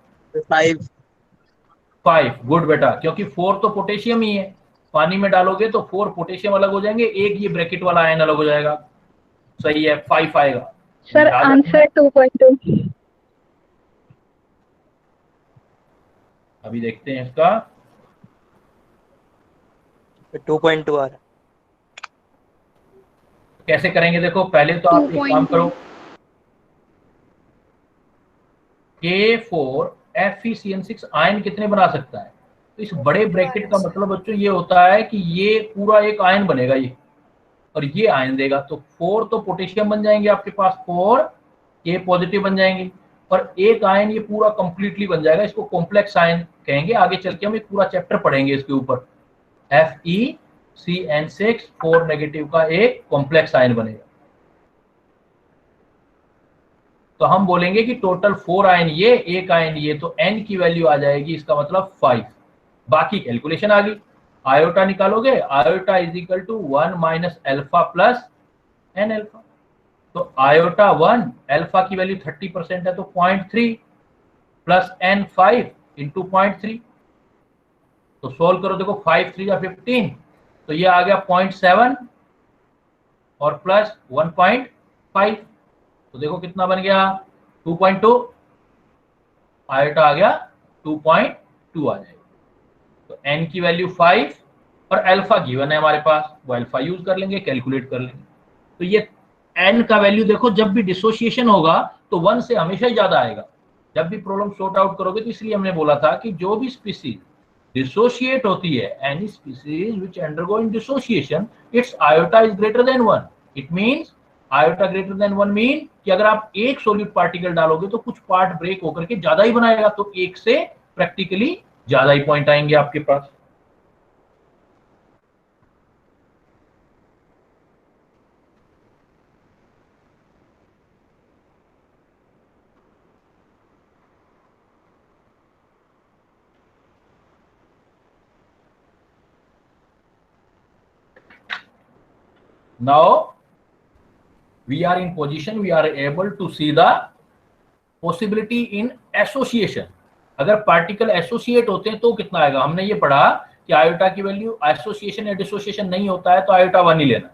5 गुड बेटा, क्योंकि 4 तो पोटेशियम ही है, पानी में डालोगे तो 4 पोटेशियम अलग हो जाएंगे, एक ये ब्रैकेट वाला आयन अलग हो जाएगा। सही है, 5 आएगा सर। आंसर 2.2। अभी देखते हैं इसका 2.2 आ रहा है। कैसे करेंगे। देखो पहले तो आप एक काम करो, K4 FeCN6 आयन कितने बना सकता है। तो इस बड़े ब्रैकेट का मतलब बच्चों ये होता है कि ये पूरा एक आयन बनेगा ये, और ये आयन देगा। तो 4 तो पोटेशियम बन जाएंगे आपके पास, 4 ये पॉजिटिव बन जाएंगे, और एक आयन ये पूरा कंप्लीटली बन जाएगा। इसको कॉम्प्लेक्स आयन कहेंगे। आगे चल के हम एक पूरा चैप्टर पढ़ेंगे इसके ऊपर। FeCN6 4 नेगेटिव का एक कॉम्प्लेक्स आयन बनेगा। तो हम बोलेंगे कि टोटल 4 आयन ये, एक आयन ये, तो n की वैल्यू आ जाएगी इसका मतलब 5। बाकी कैलकुलेशन आ गई। आयोटा निकालोगे, iota is equal to 1 minus alpha plus n alpha. तो आयोटा 1, अल्फा की वैल्यू 30% है तो 0.3 प्लस n 5 इंटू 0.3। तो सोल्व करो, देखो 5 3 15, तो ये आ गया 0.7 और प्लस 1.5, तो देखो कितना बन गया 2.2। आयोटा आ गया 2.2 आ जाएगा। तो n की वैल्यू 5 और अल्फा गिवन है हमारे पास, वो अल्फा यूज कर लेंगे, कैलकुलेट कर लेंगे। तो ये n का वैल्यू देखो, जब भी डिसोसिएशन होगा तो 1 से हमेशा ही ज्यादा आएगा। जब भी प्रॉब्लम सॉर्ट आउट करोगे, तो इसलिए हमने बोला था कि जो भी स्पीसीज डिसोशिएट होती है, any species which undergo in dissociation, it's iota is greater than 1। It means iota greater than 1 mean कि अगर आप एक सॉलिड पार्टिकल डालोगे तो कुछ पार्ट ब्रेक होकर के ज्यादा ही बनाएगा, तो एक से प्रैक्टिकली ज्यादा ही पॉइंट आएंगे आपके पास। Now we are in position, we are able to see the possibility in association। अगर पार्टिकल एसोसिएट होते हैं तो कितना आएगा। हमने ये पढ़ा कि आयोटा की वैल्यू एसोसिएशन या डिसोसिएशन नहीं होता है तो आयोटा 1 ही लेना,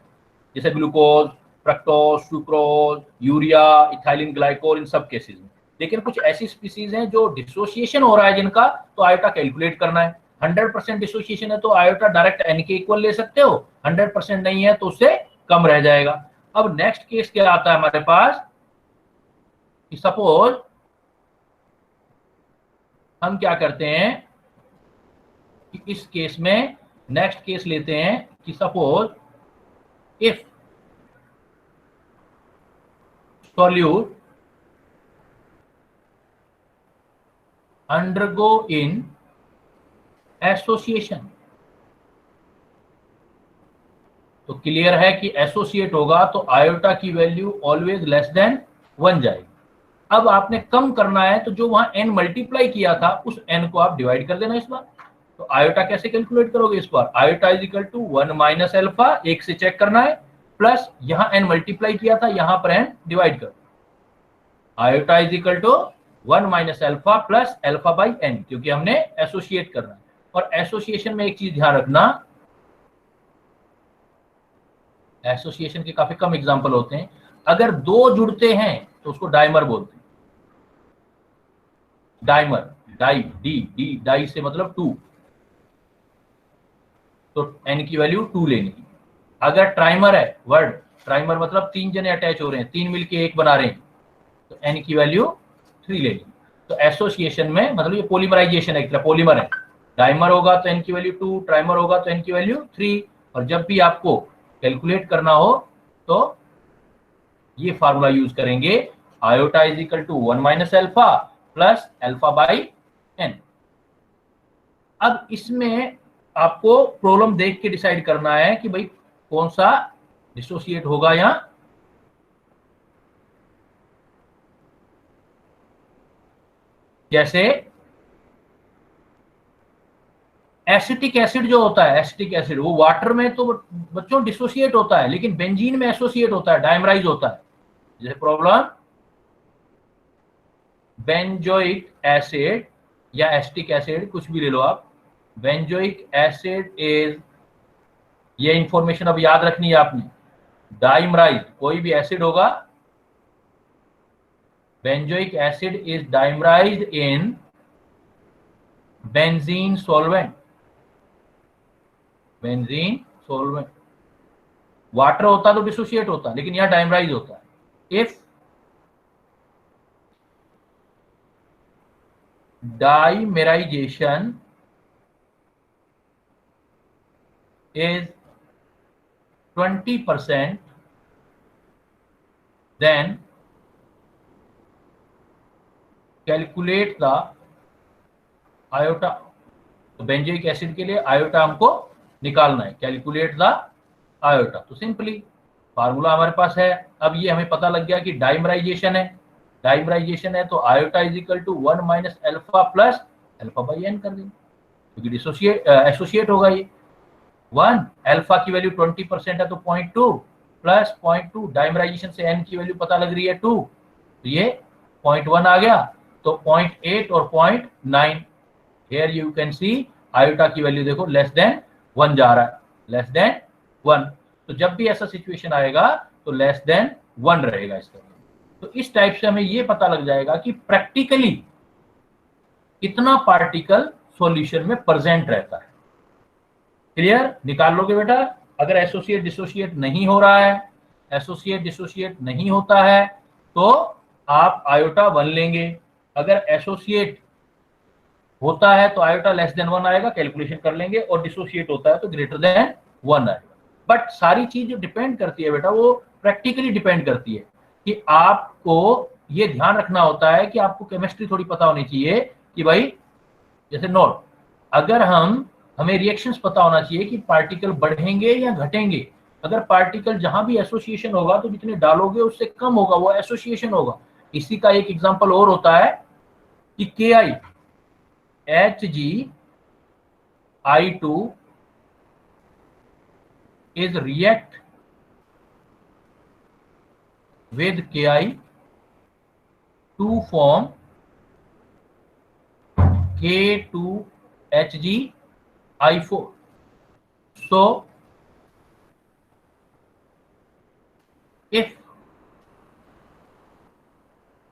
जैसे glucose, fructose, sucrose, urea, ethylene glycol, इन सब केसेस में। लेकिन कुछ ऐसी स्पीसीज हैं जो डिसोसिएशन हो रहा है जिनका, तो आयोटा कैलकुलेट करना है। 100% डिसोसिएशन है तो आयोटा डायरेक्ट n के इक्वल ले सकते हो, 100% नहीं है तो उससे कम रह जाएगा। अब नेक्स्ट केस क्या आता है हमारे पास कि सपोज हम क्या करते हैं कि इस केस में नेक्स्ट केस लेते हैं कि suppose if solute undergo in association। तो क्लियर है कि एसोसिएट होगा तो आयोटा की वैल्यू ऑलवेज लेस देन 1 जाएगी। अब आपने कम करना है तो जो वहां n मल्टीप्लाई किया था उस n को आप डिवाइड कर देना इस बार। तो आयोटा कैसे कैलकुलेट करोगे इस बार, iota is equal to 1 minus alpha, एक से चेक करना है, प्लस यहां n मल्टीप्लाई किया था, यहां पर n डिवाइड कर। Iota is equal to 1 minus alpha plus alpha by n, क्योंकि हमने एसोसिएट करना है। और एसोसिएशन में एक चीज ध्यान रखना, एसोसिएशन के काफी कम एग्जांपल होते हैं। अगर दो जुड़ते हैं तो उसको डाइमर बोलते हैं। Dimer, di, D D di से मतलब 2, तो n की वैल्यू 2 लेनी है। अगर ट्राइमर है, वर्ड ट्राइमर मतलब 3 जने अटैच हो रहे हैं, 3 मिलके एक बना रहे हैं, तो n की वैल्यू 3 लेनी। तो एसोसिएशन में मतलब ये पॉलीमराइजेशन है, एक तरह पॉलीमर है। डाइमर होगा तो n की वैल्यू 2, ट्राइमर होगा तो n की वैल्यू 3। और जब भी आपको कैलकुलेट करना हो तो ये फार्मूला यूज करेंगे, iota is equal to 1 minus alpha plus alpha by n। अब इसमें आपको प्रॉब्लम देख के डिसाइड करना है कि भाई कौन सा डिसोसिएट होगा। या जैसे एसिटिक एसिड जो होता है, एसिटिक एसिड वो वाटर में तो बच्चों डिसोसिएट होता है, लेकिन बेंजीन में एसोसिएट होता है, डाइमराइज होता है। जैसे प्रॉब्लम बेंजोइक एसिड या एसिटिक एसिड, कुछ भी ले लो आप। बेंजोइक एसिड इज, ये इंफॉर्मेशन अब याद रखनी है आपने, डाइमराइज कोई भी एसिड होगा, benzoic acid is dimerized in benzene solvent. Benzene solvent, water होता तो डिसोसिएट होता, लेकिन यहां डाइमराइज होता है। If dimerization is 20%, then calculate the iota. तो बेंजोइक एसिड के लिए आयोटा हमको निकालना है, कैलकुलेट द आयोटा। तो सिंपली फार्मूला हमारे पास है। अब ये हमें पता लग गया कि डाइमराइजेशन है, डाइमराइजेशन है तो iota is equal to 1 minus alpha plus alpha by n कर देंगे, क्योंकि एसोसिएट होगा ये। 1 अल्फा की वैल्यू 20% है तो 0.2 प्लस 0.2, डाइमराइजेशन से एन की वैल्यू पता लग रही है 2, तो ये 0.1 आ गया, तो 0.8 और 0.9। Here you can see iota की वैल्यू देखो लेस देन 1 जा रहा है, लेस देन 1। तो जब भी ऐसा सिचुएशन आएगा तो लेस देन 1 रहेगा इसका। तो इस टाइप से हमें ये पता लग जाएगा कि प्रैक्टिकली कितना पार्टिकल सॉल्यूशन में प्रेजेंट रहता है। क्लियर? निकाल लोगे बेटा। अगर एसोसिएट डिसोसिएट नहीं हो रहा है, एसोसिएट डिसोसिएट नहीं होता है तो आप आयोटा 1 लेंगे। अगर एसोसिएट होता है तो आयोटा लेस देन 1 आएगा, कैलकुलेशन कर लेंगे, और डिसोसिएट होता है तो ग्रेटर देन 1 आएगा। बट सारी चीज जो डिपेंड करती है बेटा वो प्रैक्टिकली डिपेंड करती है कि आपको ये ध्यान रखना होता है कि आपको केमिस्ट्री थोड़ी पता होनी चाहिए कि भाई जैसे नोट, अगर हमें रिएक्शंस पता होना चाहिए कि पार्टिकल बढ़ेंगे या घटेंगे। अगर पार्टिकल जहां भी एसोसिएशन होगा तो जितने डालोगे उससे कम होगा, वो एसोसिएशन होगा। इसी का एक एग्जांपल और होता है कि के आई HgI2 is react with Ki to form K2HgI4. So if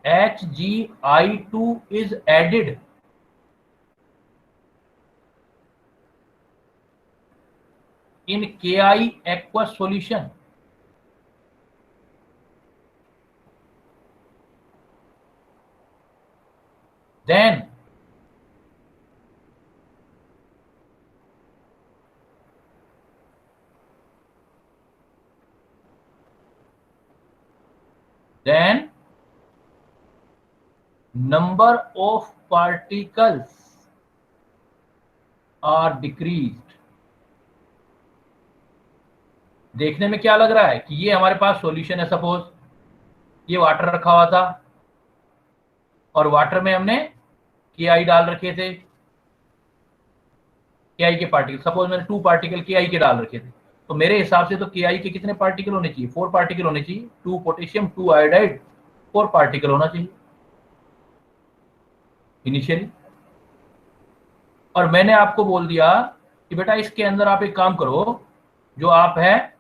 HgI2 is added in Ki aqueous solution, then number of particles are decreased. देखने में क्या लग रहा है कि ये हमारे पास सॉल्यूशन है, सपोज ये वाटर रखा हुआ था और वाटर में हमने Ki डाल रखे थे, Ki के पार्टिकल, सपोज मैंने 2 पार्टिकल Ki के डाल रखे थे, तो मेरे हिसाब से तो Ki के कितने पार्टिकल होने चाहिए? 4 पार्टिकल होने चाहिए। 2 पोटेशियम 2 आयोडाइड 4 पार्टिकल होना चाहिए इनिशियली। और मैंने आपको बोल दिया कि बेटा इसके अंदर आप एक काम करो, जो आप है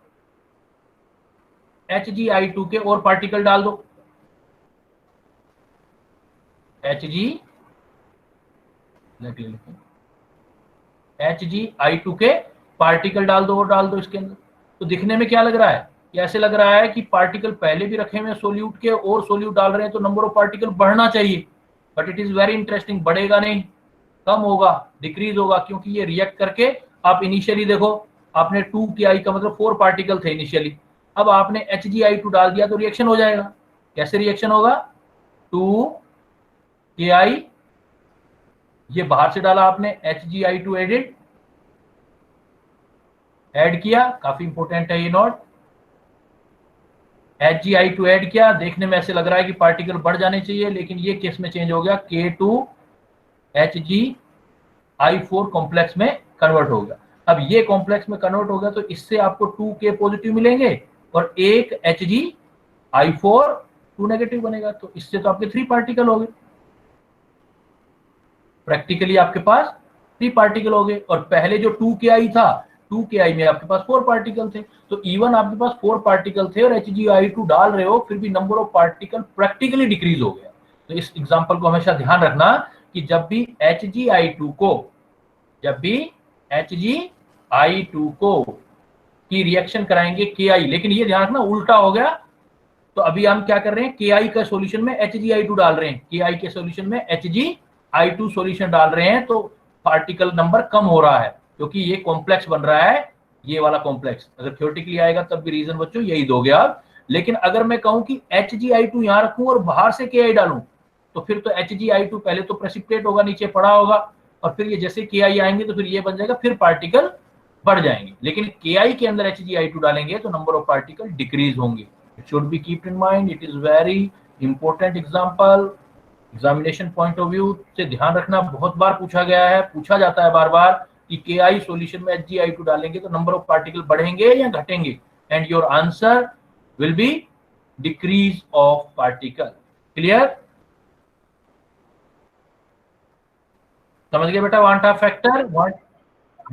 HgI2 के और पार्टिकल डाल दो, HgI2 के पार्टिकल डाल दो और डाल दो इसके अंदर। तो दिखने में क्या लग रहा है कि ऐसे लग रहा है कि पार्टिकल पहले भी रखे हुए सोल्यूट के और सोल्यूट डाल रहे हैं तो नंबर ऑफ पार्टिकल बढ़ना चाहिए, but it is very interesting, बढ़ेगा नहीं, कम होगा, डिक्रीज होगा, क्योंकि ये रिएक्ट करके आप इनिशियली देखो आपने 2 Ki का मतलब 4 पार्टिकल थे इनिशियली, अब आपने HgI2 डाल दिया तो रिएक्शन हो जाएगा। कैसे रिएक्शन होगा? 2 Ki, ये बाहर से डाला आपने, HgI2 ऐड किया, काफी इंपॉर्टेंट है ये नोट, HgI2 ऐड किया, देखने में ऐसे लग रहा है कि पार्टिकल बढ़ जाने चाहिए, लेकिन ये केस में चेंज हो गया, K2HgI4 कॉम्प्लेक्स में कन्वर्ट हो गया। अब ये कॉम्प्लेक्स में कन्वर्ट हो गया तो इससे आपको 2K पॉजिटिव मिलेंगे और एक HgI4 2 नेगेटिव बनेगा, तो इससे तो आपके 3 पार्टिकल हो गए। प्रैक्टिकली आपके पास 3 पार्टिकल हो गए, और पहले जो 2Ki था 2Ki में आपके पास 4 पार्टिकल थे, तो इवन आपके पास 4 पार्टिकल थे और HgI2 डाल रहे हो, फिर भी number of particle practically decrease हो गया। तो इस एग्जांपल को हमेशा ध्यान रखना कि जब भी HgI2 को की रिएक्शन कराएंगे Ki, लेकिन ये ध्यान रखना उल्टा हो गया, तो अभी हम क्या कर रहे हैं, Ki का सॉल्यूशन में HgI2 डाल रहे हैं, Ki के सॉल्यूशन में HgI I2 सॉल्यूशन डाल रहे हैं तो पार्टिकल नंबर कम हो रहा है, क्योंकि ये कॉम्प्लेक्स बन रहा है, ये वाला कॉम्प्लेक्स। अगर थ्योरेटिकली आएगा तब भी रीजन बच्चों यही दोगे आप। लेकिन अगर मैं कहूं कि HgI2 यहां रखूं और बाहर से Ki डालूं, तो फिर तो HgI2 पहले तो प्रेसिपिटेट होगा, नीचे पड़ा होगा, और फिर ये जैसे Ki आएंगे तो फिर ये बन जाएगा, फिर पार्टिकल बढ़ जाएंगे। लेकिन Ki के अंदर HgI2 डालेंगे तो नंबर ऑफ पार्टिकल डिक्रीज होंगे। It should be keeped in mind, it is very important example. Examination point of view से ध्यान रखना, बहुत बार पूछा गया है, पूछा जाता है बार बार कि Ki सॉल्यूशन में HgI2 डालेंगे तो नंबर ऑफ पार्टिकल बढ़ेंगे या घटेंगे, and your answer will be decrease of particle. Clear? समझ गए बेटा? Van't Hoff factor van't.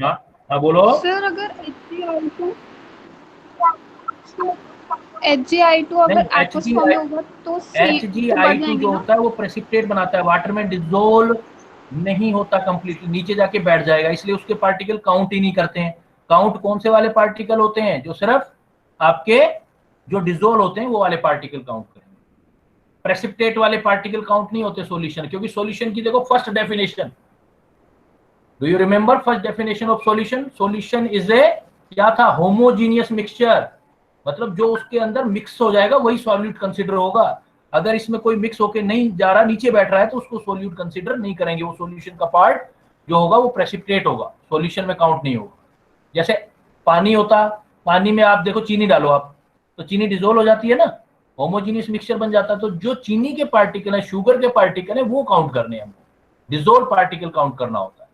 हाँ हाँ बोलो सर अगर HgI2 अगर एक्वस फॉर्म में होगा तो HgI2 जो होता है वो प्रेसिपिटेट बनाता है, वाटर में डिसोल्व नहीं होता कंप्लीटली, नीचे जाके बैठ जाएगा, इसलिए उसके पार्टिकल काउंट ही नहीं करते हैं। काउंट कौन से वाले पार्टिकल होते हैं? जो सिर्फ आपके जो डिसोल्व होते हैं वो वाले पार्टिकल काउंट करेंगे। प्रेसिपिटेट वाले पार्टिकल काउंट नहीं होते सॉल्यूशन, क्योंकि सॉल्यूशन की देखो first definition, do you remember first definition of solution? Solution is a, क्या था? होमोजीनियस मिक्सचर, मतलब जो उसके अंदर मिक्स हो जाएगा वही सॉल्यूट कंसीडर होगा। अगर इसमें कोई मिक्स होके नहीं जा रहा, नीचे बैठ रहा है, तो उसको सॉल्यूट कंसीडर नहीं करेंगे, वो सॉल्यूशन का पार्ट जो होगा वो प्रेसिपिटेट होगा, सॉल्यूशन में काउंट नहीं होगा। जैसे पानी होता, पानी में आप देखो चीनी डालो आप, तो चीनी डिसोल्व हो जाती है ना, होमोजीनियस मिक्सचर बन जाता है। तो जो चीनी के पार्टिकल है, शुगर के पार्टिकल है, वो काउंट करने हैं हमको, डिसोल्व पार्टिकल काउंट करना होता है।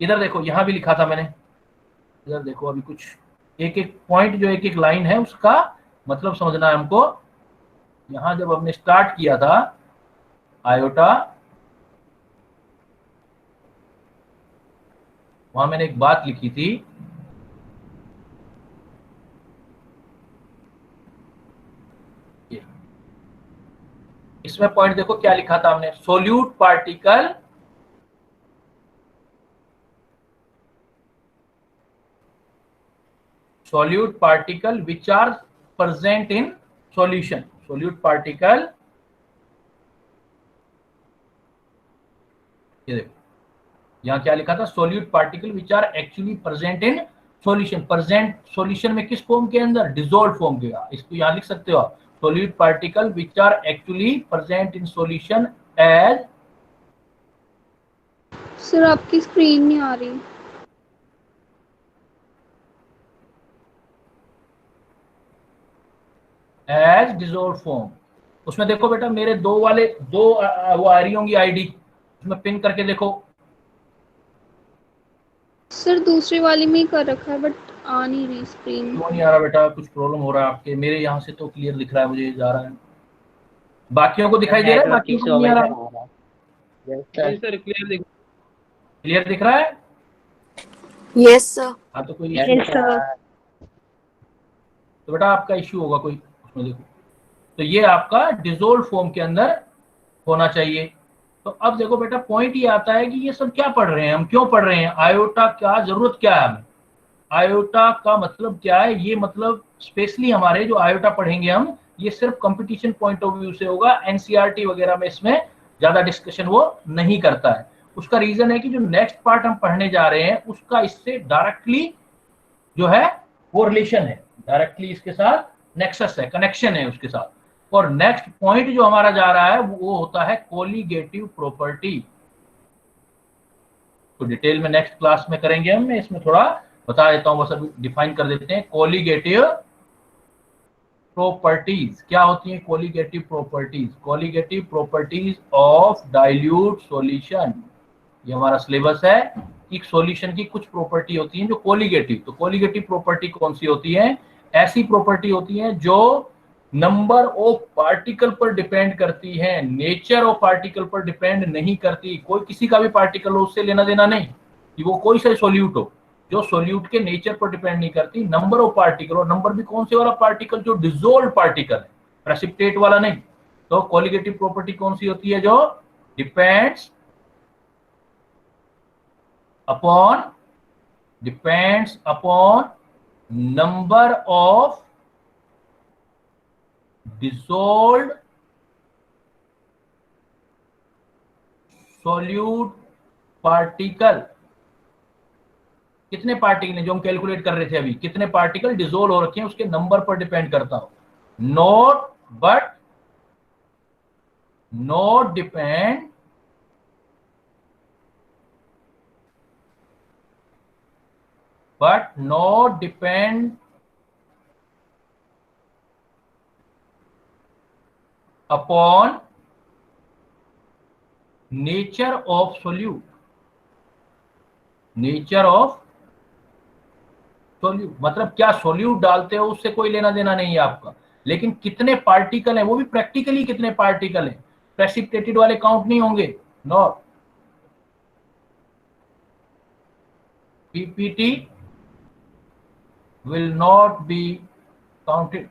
इधर देखो, यहां भी लिखा था मैंने, इधर देखो, अभी कुछ एक एक पॉइंट, जो एक एक लाइन है उसका मतलब समझना है हमको। यहां जब हमने स्टार्ट किया था आयोटा, वहां मैंने एक बात लिखी थी, इसमें पॉइंट देखो क्या लिखा था हमने, solute particle solute particle which are present in solution, solute particle, ये देखो यहाँ क्या लिखा था, solute particle which are actually present in solution, present solution में किस फॉर्म के अंदर? dissolved फॉर्म के। इसको यहाँ लिख सकते हो आप, solute particle which are actually present in solution as, sir आपकी स्क्रीन नहीं आ रही। As dissolve form. उसमें देखो बेटा, मेरे दो वाले दो वो आ रही होंगी आईडी, उसमें पिन करके देखो। सर दूसरी वाली में ही कर रखा है बट आ नहीं रही स्क्रीन। क्यों नहीं आ रहा बेटा? कुछ प्रॉब्लम हो रहा है आपके? मेरे यहाँ से तो क्लियर दिख रहा है, मुझे जा रहा है, बाकियों को दिखाई दे रहा है? बाकियों को नहीं आ रहा? क्लियर दिख रहा है? Yes sir. हाँ तो कोई Yes, sir. तो बेटा आपका इश्यू होगा कोई उसमें, देखो तो ये आपका डिसॉल्व फॉर्म के अंदर होना चाहिए। तो अब देखो बेटा, पॉइंट ये आता है कि ये सब क्या पढ़ रहे हैं हम, क्यों पढ़ रहे हैं, आयोटा क्या जरूरत क्या है हमें, आयोटा का मतलब क्या है? ये मतलब स्पेशली हमारे जो आयोटा पढ़ेंगे हम, ये सिर्फ कंपटीशन पॉइंट ऑफ व्यू से होगा, एनसीईआरटी वगैरह में इसमें ज्यादा डिस्कशन वो नहीं करता है। उसका रीजन है कि जो नेक्स्ट पार्ट हम पढ़ने जा रहे हैं उसका इससे डायरेक्टली जो है वो रिलेशन है, डायरेक्टली इसके साथ नेक्सस है, कनेक्शन है उसके साथ। और नेक्स्ट पॉइंट जो हमारा जा रहा है वो होता है कोलिगेटिव प्रॉपर्टी। तो डिटेल में नेक्स्ट क्लास में करेंगे हम, मैं इसमें थोड़ा बता देता हूं, बस अभी डिफाइन कर देते हैं। कोलिगेटिव प्रॉपर्टीज क्या होती हैं? Colligative properties, colligative properties of dilute solution, ये हमारा सिलेबस है। एक सॉल्यूशन की कुछ प्रॉपर्टी होती है जो कोलिगेटिव, तो कोलिगेटिव प्रॉपर्टी कौन सी होती है? ऐसी प्रॉपर्टी होती है जो नंबर ऑफ पार्टिकल पर डिपेंड करती है, नेचर ऑफ पार्टिकल पर डिपेंड नहीं करती। कोई किसी का भी पार्टिकल हो, उससे लेना देना नहीं कि वो कोई सा सोल्यूट हो, जो सोल्यूट के नेचर पर डिपेंड नहीं करती, नंबर ऑफ पार्टिकल। और नंबर भी कौन से वाला पार्टिकल? जो डिसॉल्व पार्टिकल है, प्रेसिपिटेट वाला नहीं। तो कोलिगेटिव प्रॉपर्टी कौन सी होती है? जो depends upon number of dissolved solute particle, कितने पार्टिकल जो हम कैलकुलेट कर रहे थे अभी, कितने पार्टिकल डिसोल्व हो रखे हैं उसके नंबर पर डिपेंड करता हो, note depend upon nature of solute, nature of solute मतलब क्या सोल्यूट डालते हो उससे कोई लेना देना नहीं है आपका, लेकिन कितने पार्टिकल हैं वो भी प्रैक्टिकली कितने पार्टिकल हैं, प्रेसिपिटेटेड वाले काउंट नहीं होंगे, no, PPT will not be counted,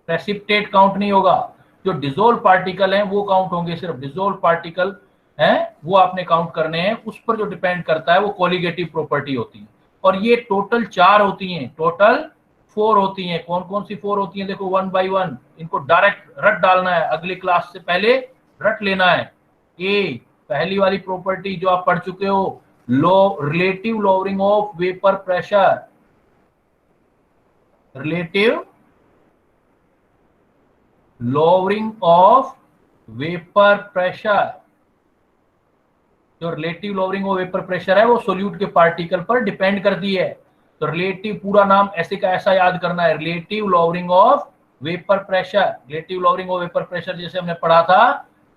precipitate count नहीं होगा, जो डिसोल्व पार्टिकल हैं वो काउंट होंगे, सिर्फ डिसोल्व पार्टिकल हैं वो आपने काउंट करने हैं, उस पर जो डिपेंड करता है वो कोलिगेटिव प्रॉपर्टी होती है। और ये टोटल 4 होती हैं, टोटल 4 होती हैं। कौन कौन सी 4 होती हैं देखो, 1 बाय 1 इनको डायरेक्ट रट डालना है, अगली क्लास से पहले रट लेना है। ए पहली वाली प्रॉपर्टी जो आप पढ़ चुके हो, relative lowering of vapour pressure, relative lowering of vapor pressure, जो relative lowering of vapour pressure है वो सोल्यूट के पार्टिकल पर डिपेंड करती है। तो रिलेटिव पूरा नाम ऐसे का ऐसा याद करना है, relative lowering of vapour pressure, relative lowering of vapour pressure जैसे हमने पढ़ा था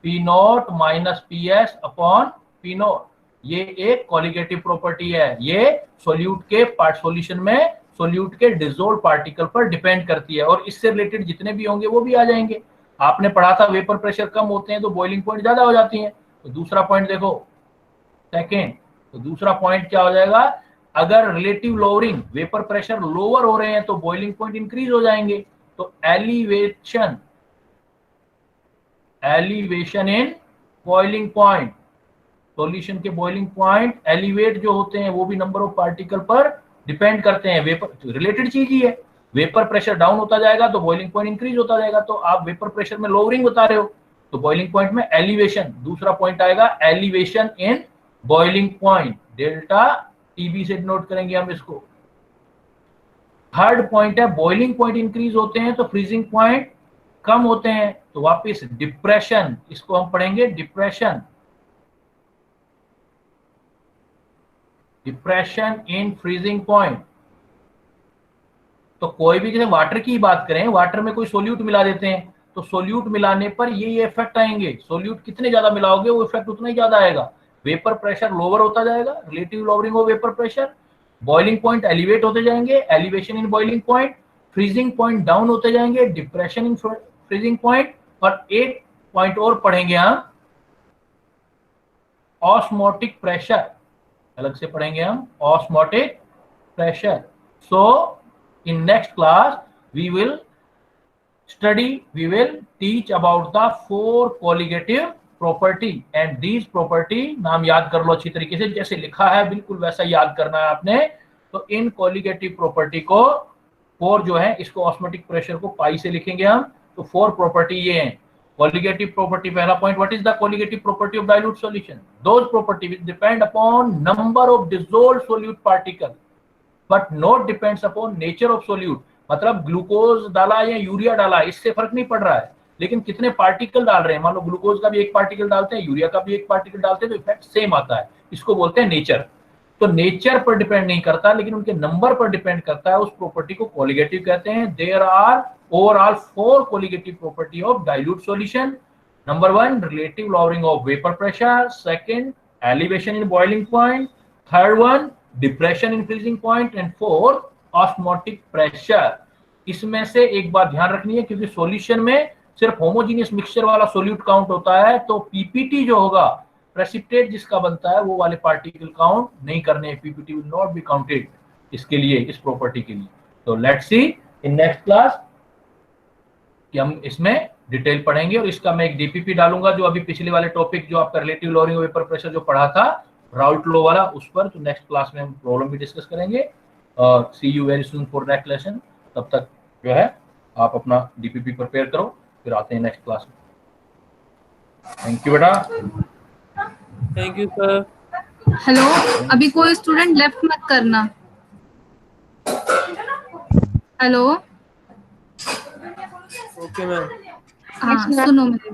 P not minus P S upon P not, ये एक कोलिगेटिव प्रॉपर्टी है, ये सोल्यूट के पार्ट सॉल्यूशन में सोल्यूट के डिसोल्व पार्टिकल पर डिपेंड करती है, और इससे रिलेटेड जितने भी होंगे वो भी आ जाएंगे। आपने पढ़ा था वेपर प्रेशर कम होते हैं तो बॉइलिंग पॉइंट ज्यादा हो जाती है। तो दूसरा पॉइंट देखो, सेकेंड, तो दूसरा पॉइंट क्या हो जाएगा, अगर relative lowering vapour pressure lower हो रहे हैं तो बॉइलिंग पॉइंट इंक्रीज हो जाएंगे। तो elevation in boiling point, solution के बॉइलिंग पॉइंट एलिवेट जो होते हैं वो भी नंबर ऑफ पार्टिकल पर डिपेंड करते हैं, वेपर रिलेटेड चीज ही है। वेपर प्रेशर डाउन होता जाएगा तो बॉइलिंग पॉइंट इंक्रीज होता जाएगा, तो आप वेपर प्रेशर में लोअरिंग बता रहे हो तो बॉइलिंग पॉइंट में एलिवेशन, दूसरा पॉइंट आएगा elevation in boiling point, delta TB से नोट करेंगे हम इसको। थर्ड पॉइंट है बॉइलिंग पॉइंट इंक्रीज होते हैं तो फ्रीजिंग पॉइंट कम होते हैं, तो वापस डिप्रेशन, इसको हम पढ़ेंगे depression, depression in freezing point. तो कोई भी जैसे वाटर की बात करें, वाटर में कोई सोल्यूट मिला देते हैं तो सोल्यूट मिलाने पर ये इफेक्ट आएंगे, सोल्यूट कितने ज्यादा मिलाओगे वो इफेक्ट उतना ही ज्यादा आएगा। वेपर प्रेशर लोअर होता जाएगा, relative lowering of vapour pressure, boiling point elevate होते जाएंगे, elevation in boiling point, freezing point down होते जाएंगे, डिप्रेशन इन फ्रीजिंग पॉइंट, और एक पॉइंट और पढ़ेंगे हम ऑस्मोटिक प्रेशर, अलग से पढ़ेंगे हम osmotic pressure. So in next class we will teach about the 4 colligative property and these property नाम याद कर लो अच्छी तरीके से, जैसे लिखा है बिल्कुल वैसा याद करना है आपने। तो इन colligative property को 4 जो है, इसको ऑस्मोटिक प्रेशर को पाई से लिखेंगे हम, तो 4 प्रॉपर्टी ये हैं। colligative property पहला point, what is the colligative property of dilute solution? Those property which depend upon number of dissolved solute particle but not depends upon nature of solute, मतलब glucose डाला या यूरिया डाला इससे फर्क नहीं पड़ रहा है, लेकिन कितने पार्टिकल डाल रहे हैं, मान लो ग्लूकोज का भी एक पार्टिकल डालते हैं, यूरिया का भी एक पार्टिकल डालते हैं, तो इफेक्ट सेम आता है, इसको बोलते हैं नेचर। तो नेचर पर डिपेंड नहीं करता लेकिन उनके नंबर पर डिपेंड करता है, उस प्रॉपर्टी को कोलिगेटिव कहते हैं। There are overall 4 colligative property of dilute solution. Number 1 relative lowering of vapour pressure, second elevation in boiling point, third one depression in freezing point, and fourth osmotic pressure. इसमें से एक बात ध्यान रखनी है, क्योंकि सॉल्यूशन में सिर्फ होमोजीनियस मिक्सचर वाला सोल्यूट काउंट होता है, तो पीपीटी जो होगा प्रेसिपिटेट जिसका बनता है वो वाले पार्टिकल काउंट नहीं करने, PPT will not be counted इसके लिए, इस प्रॉपर्टी के लिए। तो let's see in next class कि हम इसमें डिटेल पढ़ेंगे, और इसका मैं एक डीपीपी डालूंगा जो अभी पिछले वाले टॉपिक जो आपका रिलेटिव लोअरिंग वेपर प्रेशर जो पढ़ा था राउट लो वाला, उस पर। तो नेक्स्ट क्लास में हम प्रॉब्लम भी डिस्कस करेंगे, और see you very soon for next lesson. तब तक जो है आप अपना डीपीपी प्रिपेयर करो, फिर आते हैं नेक्स्ट क्लास में। थैंक यू बेटा। Thank you sir. हेलो, अभी कोई स्टूडेंट लेफ्ट मत करना। Hello, okay ma'am. हाँ सुनो मेरी